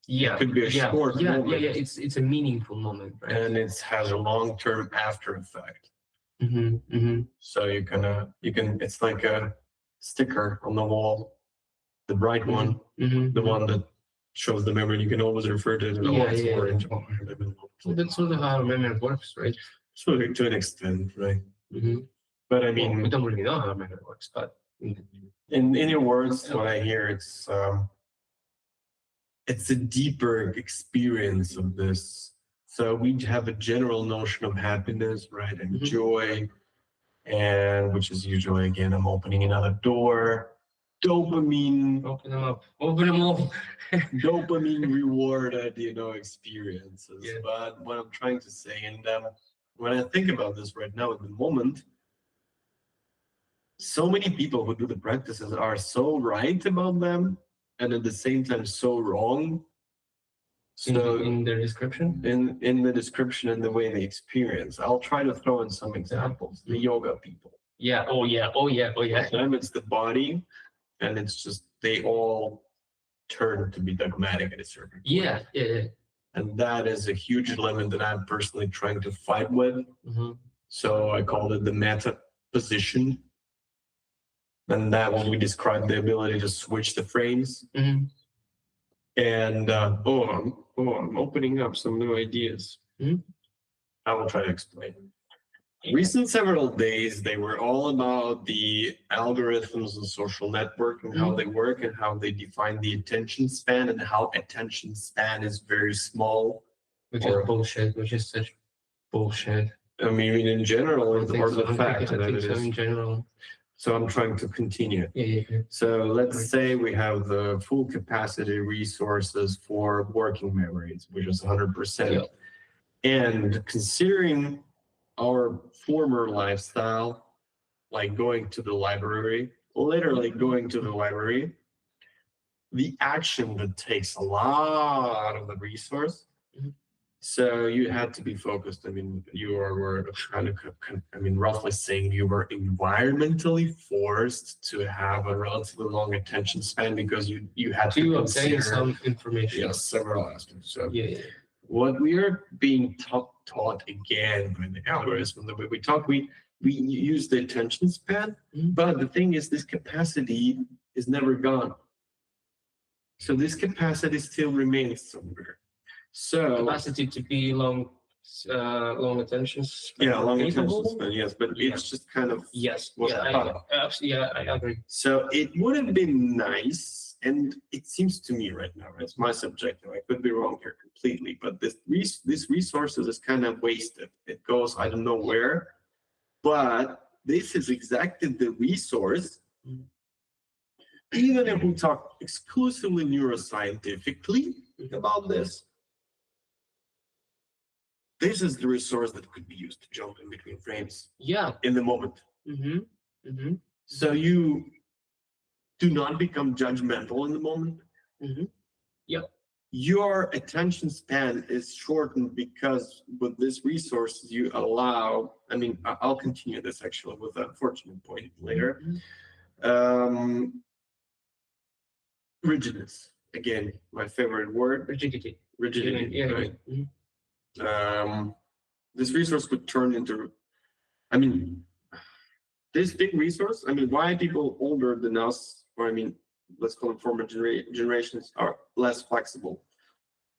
Yeah, It could be a short moment, yeah. It's a meaningful moment, right? and it has a long-term after effect. Mm-hmm. So you can it's like a sticker on the wall, the bright one, the one that shows the memory. You can always refer to it. It's orange. Well, that's sort of how memory works, right? So to an extent, right? Mm-hmm. But I We mean, don't really know how memory works, but in your words, what I hear, it's a deeper experience of this. So we have a general notion of happiness, right, and joy, and which is usually again, I'm opening another door. Dopamine, open them up, dopamine rewarded, experiences. Yeah. But what I'm trying to say, and when I think about this right now at the moment, so many people who do the practices are so right about them, and at the same time so wrong. So in their description, in the description and the way they experience, I'll try to throw in some examples. The yoga people. Yeah. Oh yeah. For them, it's the body, and it's just they all turn to be dogmatic at a certain point. Yeah. And that is a huge limit that I'm personally trying to fight with. So I called it the meta position. And that when we describe the ability to switch the frames. And I'm opening up some new ideas. I will try to explain. Recent several days, they were all about the algorithms and social network and how they work and how they define the attention span and how attention span is very small. Which is bullshit, which is such bullshit. I mean, in general, it's part of the fact that it is. In general. So I'm trying to continue. Yeah. So let's say we have the full capacity resources for working memories, which is 100%. And considering our former lifestyle, like going to the library, literally going to the library, the action that takes a lot of the resource. So you had to be focused. I mean, you were kind of, roughly saying you were environmentally forced to have a relatively long attention span because you had to obtain consider some information. Yes, several aspects. So Yeah. what we are being taught again by the algorithm, the way we talk, we use the attention span, but the thing is, this capacity is never gone. So this capacity still remains somewhere. So capacity to be long attention span. Yeah, long attention span, yes, but it's just kind of yes. I agree. So it would have been nice, and it seems to me right now, it's my subjective, I could be wrong here completely, but this resources is kind of wasted. It goes, I don't know where, but this is exactly the resource. Even if we talk exclusively neuroscientifically about this, this is the resource that could be used to jump in between frames. Yeah. In the moment. So you do not become judgmental in the moment. Yep. Your attention span is shortened because with this resource you allow, I mean, I'll continue this actually with an unfortunate point later. Rigidness, again, my favorite word. Rigidity. Yeah. Right? This resource could turn into, I mean, this big resource, I mean, why people older than us, or I mean, let's call them former generations, are less flexible,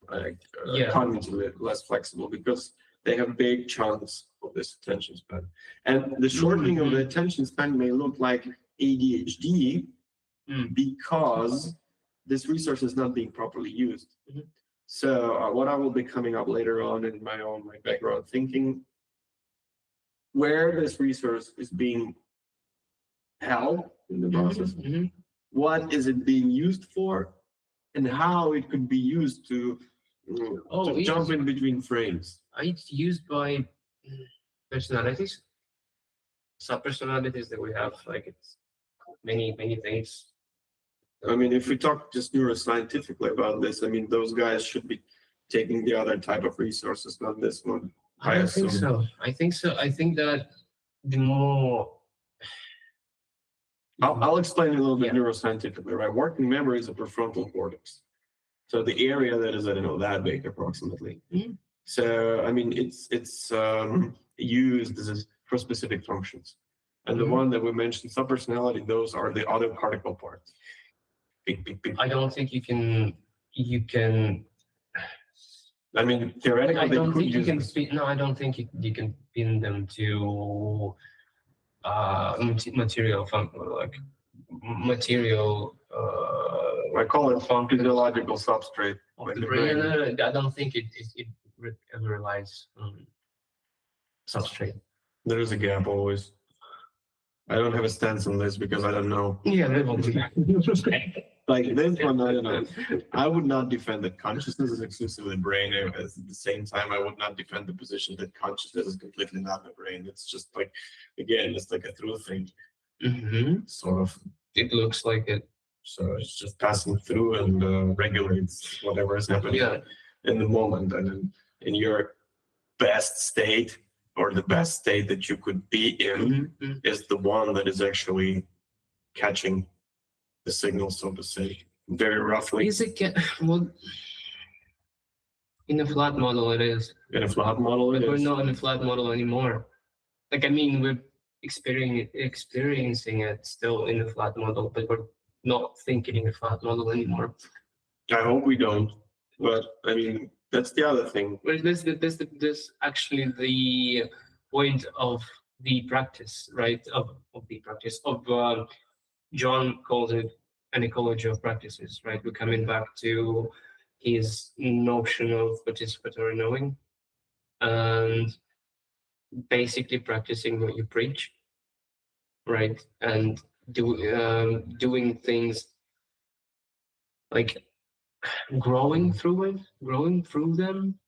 cognitively less flexible, because they have big chunks of this attention span. And the shortening of the attention span may look like ADHD because this resource is not being properly used. So what I will be coming up later on in my background thinking, where this resource is being held in the process, what is it being used for, and how it could be used to jump in between frames. It's used by personalities, sub-personalities that we have, like it's many things. I mean, if we talk just neuroscientifically about this, I mean, those guys should be taking the other type of resources, not this one. I don't think so. I think that the more... I'll explain a little bit neuroscientifically, right? Working memory is a prefrontal cortex. So the area that is, I don't know, that big approximately. So, I mean, it's used for specific functions. And the one that we mentioned, subpersonality, those are the other particle parts. Big. I don't think you can. I mean, theoretically, I don't think you can. I don't think you can pin them to material. I call it physiological substrate. Of the brain. I don't think it ever relies on substrate. There is a gap always. I don't have a stance on this because I don't know. Yeah, there will be. Like this one, I don't know. I would not defend that consciousness is exclusively brain. At the same time, I would not defend the position that consciousness is completely not the brain. It's just like, again, it's like a through thing. Sort of. It looks like it. So it's just passing through and regulates whatever is happening in the moment. And in your best state, or the best state that you could be in, is the one that is actually catching the signal, so to say, very roughly. Is it well, in a flat model it is. In a flat model it but is. We're not in a flat model anymore. Like, I mean, we're experiencing it still in a flat model, but we're not thinking in a flat model anymore. I hope we don't. But I mean, that's the other thing. Well, this actually the point of the practice, right? Of the practice of John calls it an ecology of practices, right? We're coming back to his notion of participatory knowing and basically practicing what you preach, right? And doing things like growing through them.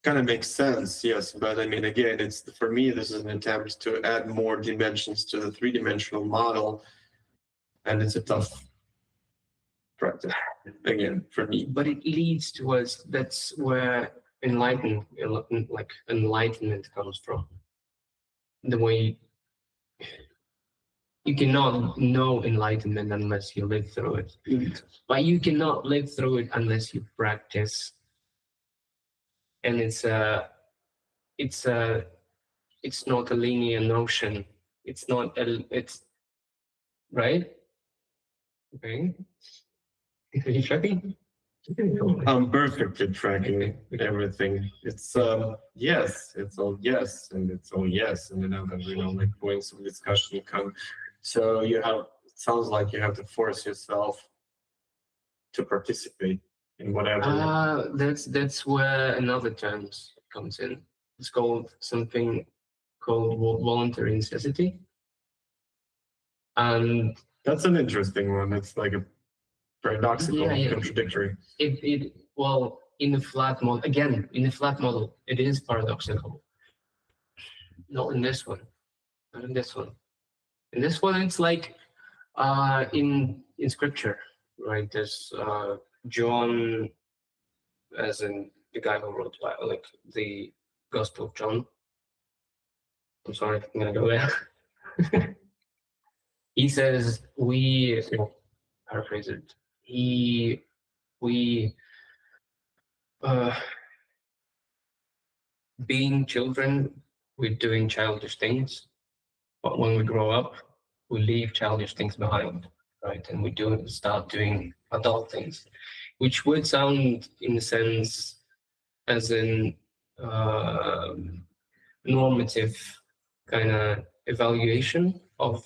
Kind of makes sense, yes. But I mean, again, it's for me, this is an attempt to add more dimensions to the three-dimensional model, and it's a tough practice, again, for me. But it leads to us. That's where enlightenment comes from. The way You cannot know enlightenment unless you live through it. But you cannot live through it unless you practice. And it's not a linear notion. It's not it's right. Okay. Are you tracking? I'm perfectly tracking Okay. everything. It's yes, it's all yes, and it's all yes, and then like points of discussion come. So you have. It sounds like you have to force yourself to participate in whatever. That's where another term comes in. It's called something called voluntary necessity. And That's an interesting one. It's like a paradoxical, contradictory. Well, in the flat model, again, in the flat model, it is paradoxical. Not in this one. Not in this one. In this one, it's like in scripture, right? There's John, as in the guy who wrote like the Gospel of John. I'm sorry, I'm gonna go there. He says paraphrase it. Being children, we're doing childish things, but when we grow up, we leave childish things behind, right? And we start doing adult things, which would sound, in a sense, as in normative kind of evaluation of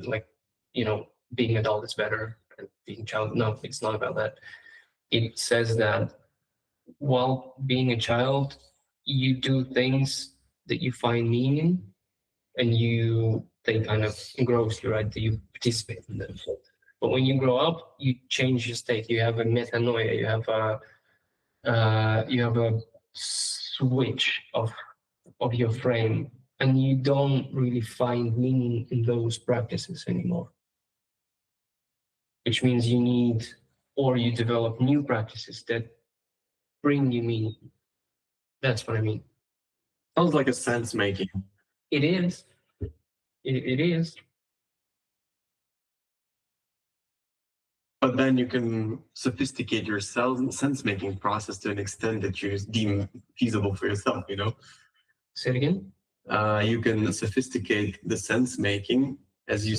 like, being adult is better and being child. No, it's not about that. It says that while being a child, you do things that you find meaning, and they kind of engross you, right? That you participate in them. But when you grow up, you change your state. You have a metanoia. You have a switch of your frame, and you don't really find meaning in those practices anymore. Which means you develop new practices that bring you meaning. That's what I mean. Sounds like a sense making. It is. It is. But then you can sophisticate your sense-making process to an extent that you deem feasible for yourself, Say it again? You can sophisticate the sense-making as you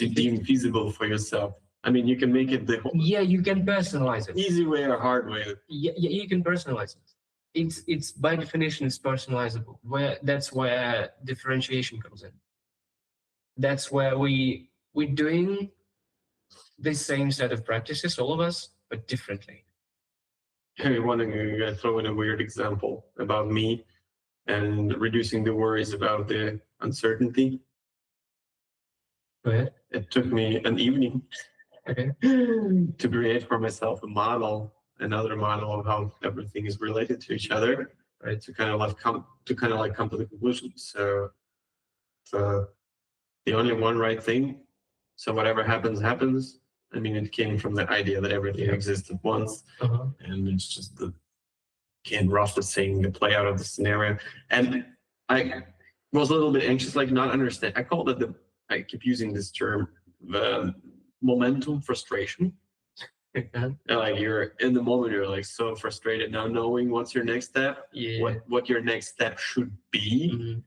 deem feasible for yourself. I mean, you can make it you can personalize it. Easy way or hard way. Yeah, you can personalize it. It's by definition, it's personalizable. That's where differentiation comes in. That's where we're doing the same set of practices, all of us, but differently. Hey, I'm gonna throw in a weird example about me and reducing the worries about the uncertainty. Go ahead. It took me an evening to create for myself another model of how everything is related to each other, right? To kind of come to the conclusion. So the only one right thing. So whatever happens. I mean, it came from the idea that everything exists at once, and it's just the Ken Ross was saying the play out of the scenario. And I was a little bit anxious, like not understand. I called it I keep using this term, the momentum frustration. Like you're in the moment, you're like so frustrated now, knowing what's your next step, what your next step should be.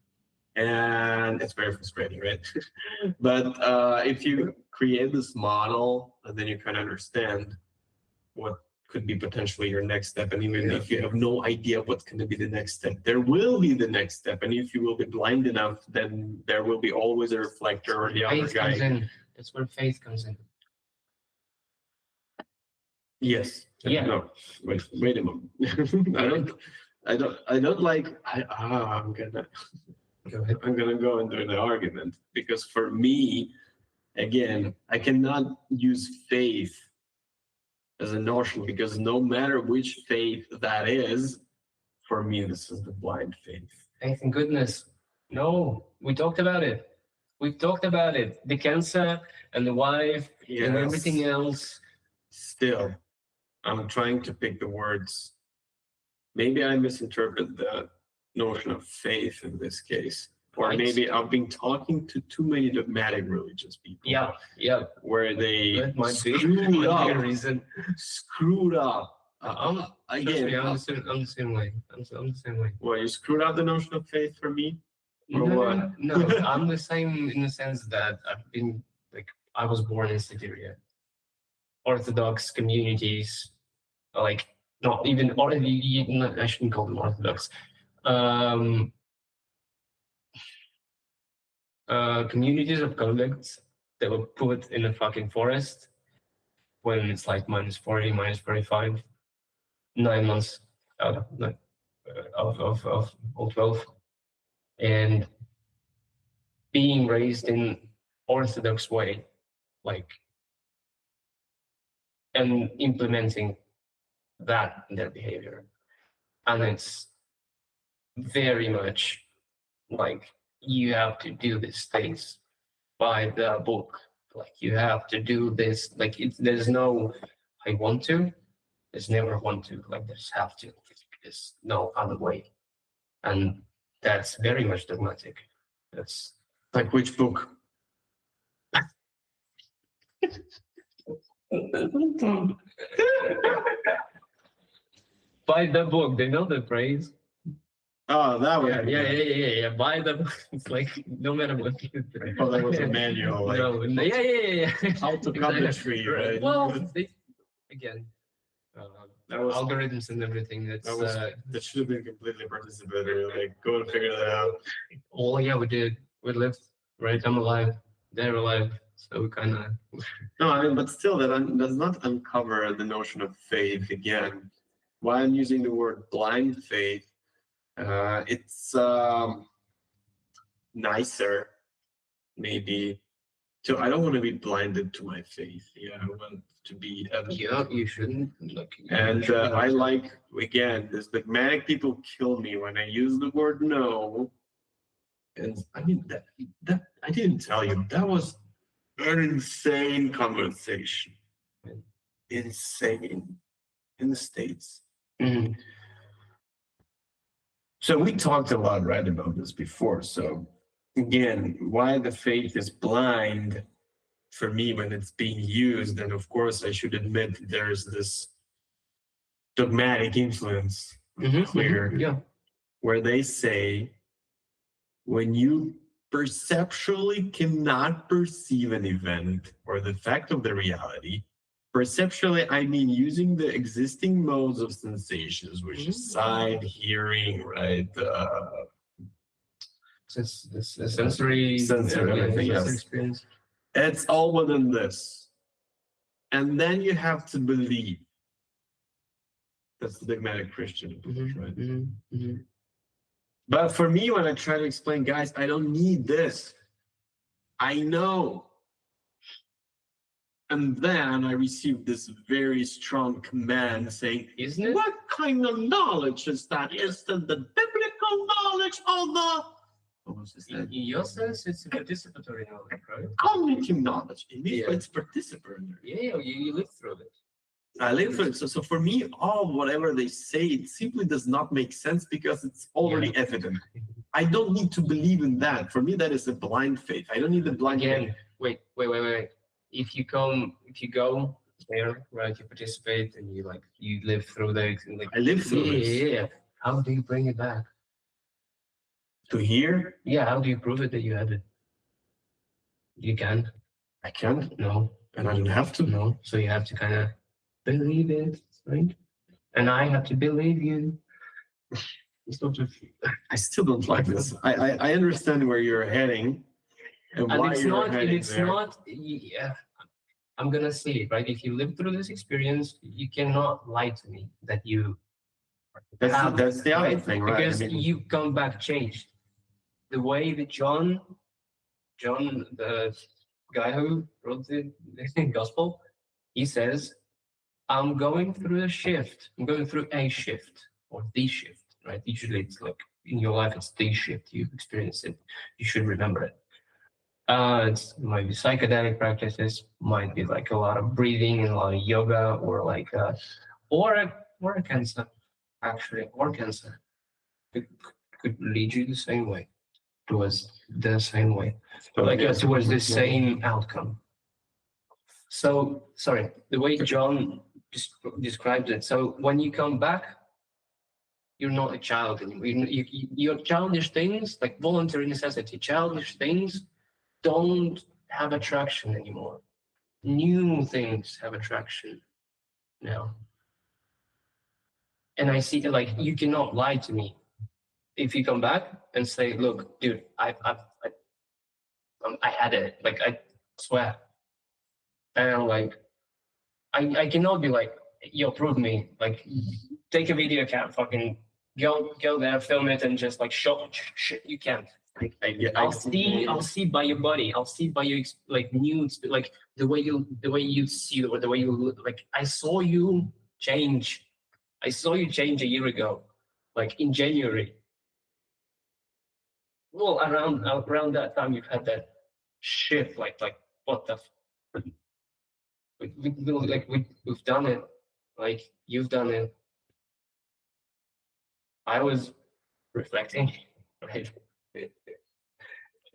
And it's very frustrating, right? But if you create this model, and then you kind of understand what could be potentially your next step, and even if you have no idea what's going to be the next step, there will be the next step. And if you will be blind enough, then there will be always a reflector or the other guy. Faith comes in. That's where faith comes in. Yes. Yeah. No. Wait a moment. I don't like. I'm gonna go into an argument, because for me, again, I cannot use faith as a notion, because no matter which faith that is, for me, this is the blind faith. Faith in goodness. No, we talked about it. We've talked about it. The cancer and the wife and everything else. Still, I'm trying to pick the words. Maybe I misinterpret the notion of faith in this case. Or Right. maybe I've been talking to too many dogmatic religious people. Yeah. Where they That might be screwed a up. reason. Screwed up. Again, I'm the same way. I'm the same way. Well, you screwed up the notion of faith for me? Or No, what? no, I'm the same in the sense that I've been like I was born in Siberia. Orthodox communities, like not even or I shouldn't call them Orthodox. Communities of convicts that were put in a fucking forest when it's like -40, -45, 9 months out of like of 12, and being raised in Orthodox way, like, and implementing that in their behavior. And it's very much like you have to do these things by the book. Like you have to do this. Like there's no I want to. There's never want to. Like there's have to. There's no other way. And that's very much dogmatic. That's Like which book? by the book. They know the phrase. Oh, that was Yeah. By the book. It's like no matter what you do. Oh, that was a manual. Like, No, yeah. How to cut the tree, right? Well, again, That was algorithms and everything. That's that should have been completely participatory. Like, go and figure that out. oh yeah, we did. We lived, right? I'm alive. They're alive. So we kind of. No, I mean, but still, that does not uncover the notion of faith again. Why I'm using the word blind faith, it's nicer, maybe. So I don't want to be blinded to my faith. Yeah, I want to be. Yeah, you shouldn't. And I like, again, this dogmatic people kill me when I use the word no. And I mean, that I didn't tell you, that was an insane conversation. Insane in the States. Mm-hmm. So we talked a lot, right, about this before. So again, why the faith is blind for me when it's being used, and of course I should admit there's this dogmatic influence clear, Yeah. where they say when you perceptually cannot perceive an event or the fact of the reality, perceptually, I mean using the existing modes of sensations, which is sight, hearing, right? Sensory everything else. experience. It's all within this. And then you have to believe. That's the dogmatic Christian approach, right? But for me, when I try to explain, guys, I don't need this. I know. And then I received this very strong command saying, Isn't it? What kind of knowledge is that? Is that the biblical knowledge or the In your sense, it's a participatory knowledge, right? cognitive knowledge? Yeah. It's participatory. Yeah, you live through it. I live for it. So for me, whatever they say, it simply does not make sense because it's already evident. I don't need to believe in that. For me, that is a blind faith. I don't need the blind faith. Wait. If you go there, right? You participate and you live through the like. I live through this. Yeah. How do you bring it back? To hear? Yeah. How do you prove it that you had it? You can. I can't. No. And I don't have to. No. So you have to kind of believe it, right? And I have to believe you. It's not just. I still don't like this. I understand where you're heading and why it's you're not. heading It's there. not. Yeah. I'm gonna say it, right? If you live through this experience, you cannot lie to me that you. That's the other thing, right? Because you come back changed. The way that John, the guy who wrote the gospel, he says, I'm going through a shift. I'm going through a shift or the shift, right? Usually it's like in your life, it's the shift. You experience it. You should remember it. It might be psychedelic practices, might be like a lot of breathing and a lot of yoga, or like or a cancer, actually, or cancer could lead you the same way. towards the same way, So, like yeah. towards the same outcome. So, sorry, the way John describes it. So when you come back, you're not a child anymore. Your childish things, like voluntary necessity, childish things don't have attraction anymore. New things have attraction now. And I see, like, you cannot lie to me. If you come back and say, look, dude, I had it, like, I swear. And I'm like, I cannot be like, yo, prove me. Like, take a video cam, fucking go there, film it, and just like show. You can't. Like, I'll see by your body. I'll see by your like nudes, like the way you see, or the way you look. Like, I saw you change. I saw you change a year ago, like in January. Well, around that time, you've had that shift. Like what the. We've done it. Like, you've done it. I was reflecting, right?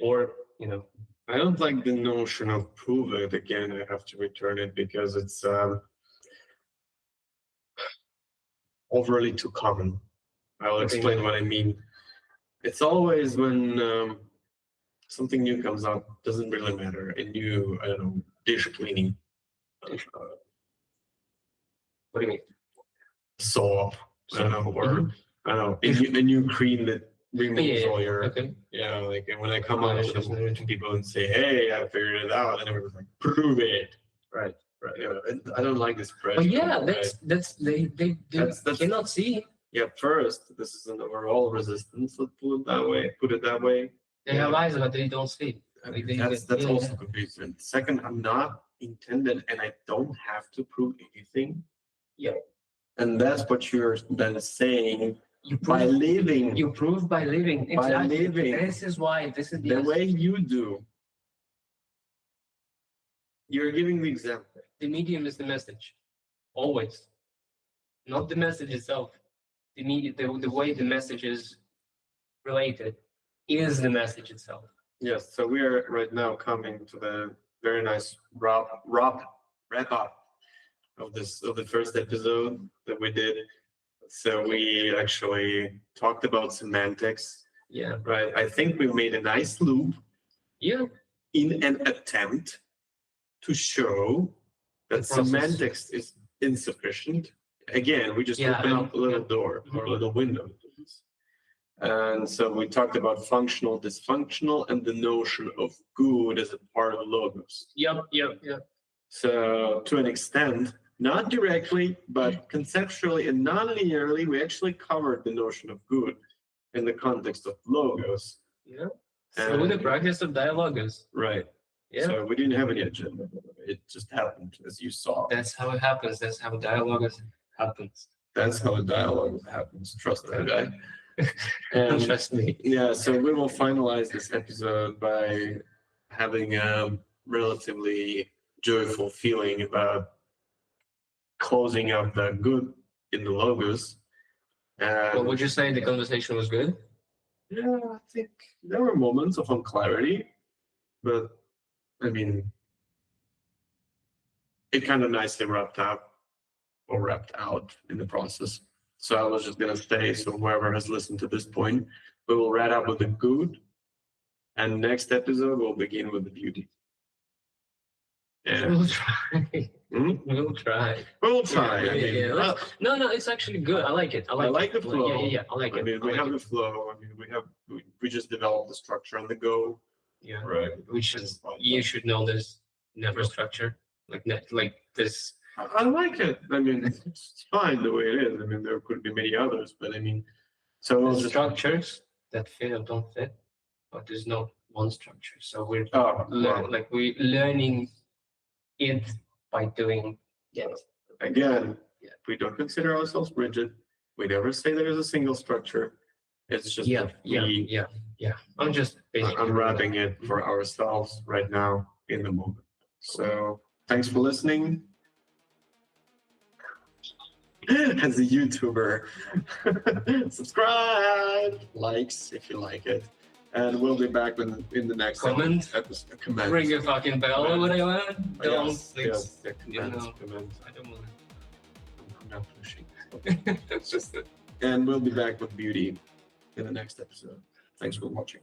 Or, I don't like the notion of prove it again. I have to return it because it's overly too common. I'll explain what I mean. It's always when something new comes up, doesn't really matter. A new, I don't know, dish cleaning. what do you mean? Soap, I don't know, or I don't know, a new cream that removes all your, okay. like, and when I come out to people and say, hey, I figured it out, and everyone's like, prove it. Right. And I don't like this pressure. But yeah, that's they cannot see. Yeah, first, this is an overall resistance. Let's put it that way. They have eyes, but they don't see. That's also confusing. Second, I'm not intended, and I don't have to prove anything. Yeah. And that's what you're then saying. By living. You prove by living. By living. This is the way you do. You're giving the example. The medium is the message. Always. Not the message itself. The way the message is related is the message itself. Yes, so we are right now coming to the very nice wrap up of the first episode that we did. So we actually talked about semantics. Yeah. Right. I think we made a nice loop. Yeah. In an attempt to show that semantics is insufficient. Again, we just open up a little door or a little window. And so we talked about functional, dysfunctional, and the notion of good as a part of logos. Yep. So to an extent, not directly, but conceptually and non-linearly, we actually covered the notion of good in the context of logos. Yeah. So the practice of Dialogos. Right. Yeah. So we didn't have any agenda. It just happened, as you saw. That's how it happens. That's how Dialogos happens. That's how a dialogue happens. Trust that guy. And trust me. Yeah, so we will finalize this episode by having a relatively joyful feeling about closing up the good in the logos. Well, would you say the conversation was good? Yeah, I think there were moments of unclarity, but I mean, it kind of nicely wrapped out in the process. So I was just going to say, so whoever has listened to this point, we will wrap up with the good, and next episode we'll begin with the beauty. Yeah. We'll try. We'll try. We'll try. Yeah. No, it's actually good. I like it. I like the flow. Yeah. I like it. We have the flow. I mean, we just developed the structure on the go. Yeah. Right. You should know this never structure. Like this. I like it. I mean, it's fine the way it is. I mean, there could be many others, but I mean, so we'll structures that fit or don't fit, but there's no one structure. So we're we're learning it by doing it. Again, we don't consider ourselves rigid. We never say there is a single structure. It's just I'm just unwrapping it for ourselves right now in the moment. So thanks for listening. As a YouTuber, subscribe, likes if you like it, And we'll be back in the next Comment. episode. Comment. Ring your fucking bell or whatever. Don't Yes, please. yes, yeah, You comment, know. comment. I don't want I'm not pushing. It's just that. And we'll be back with beauty in the next episode. Thanks for watching.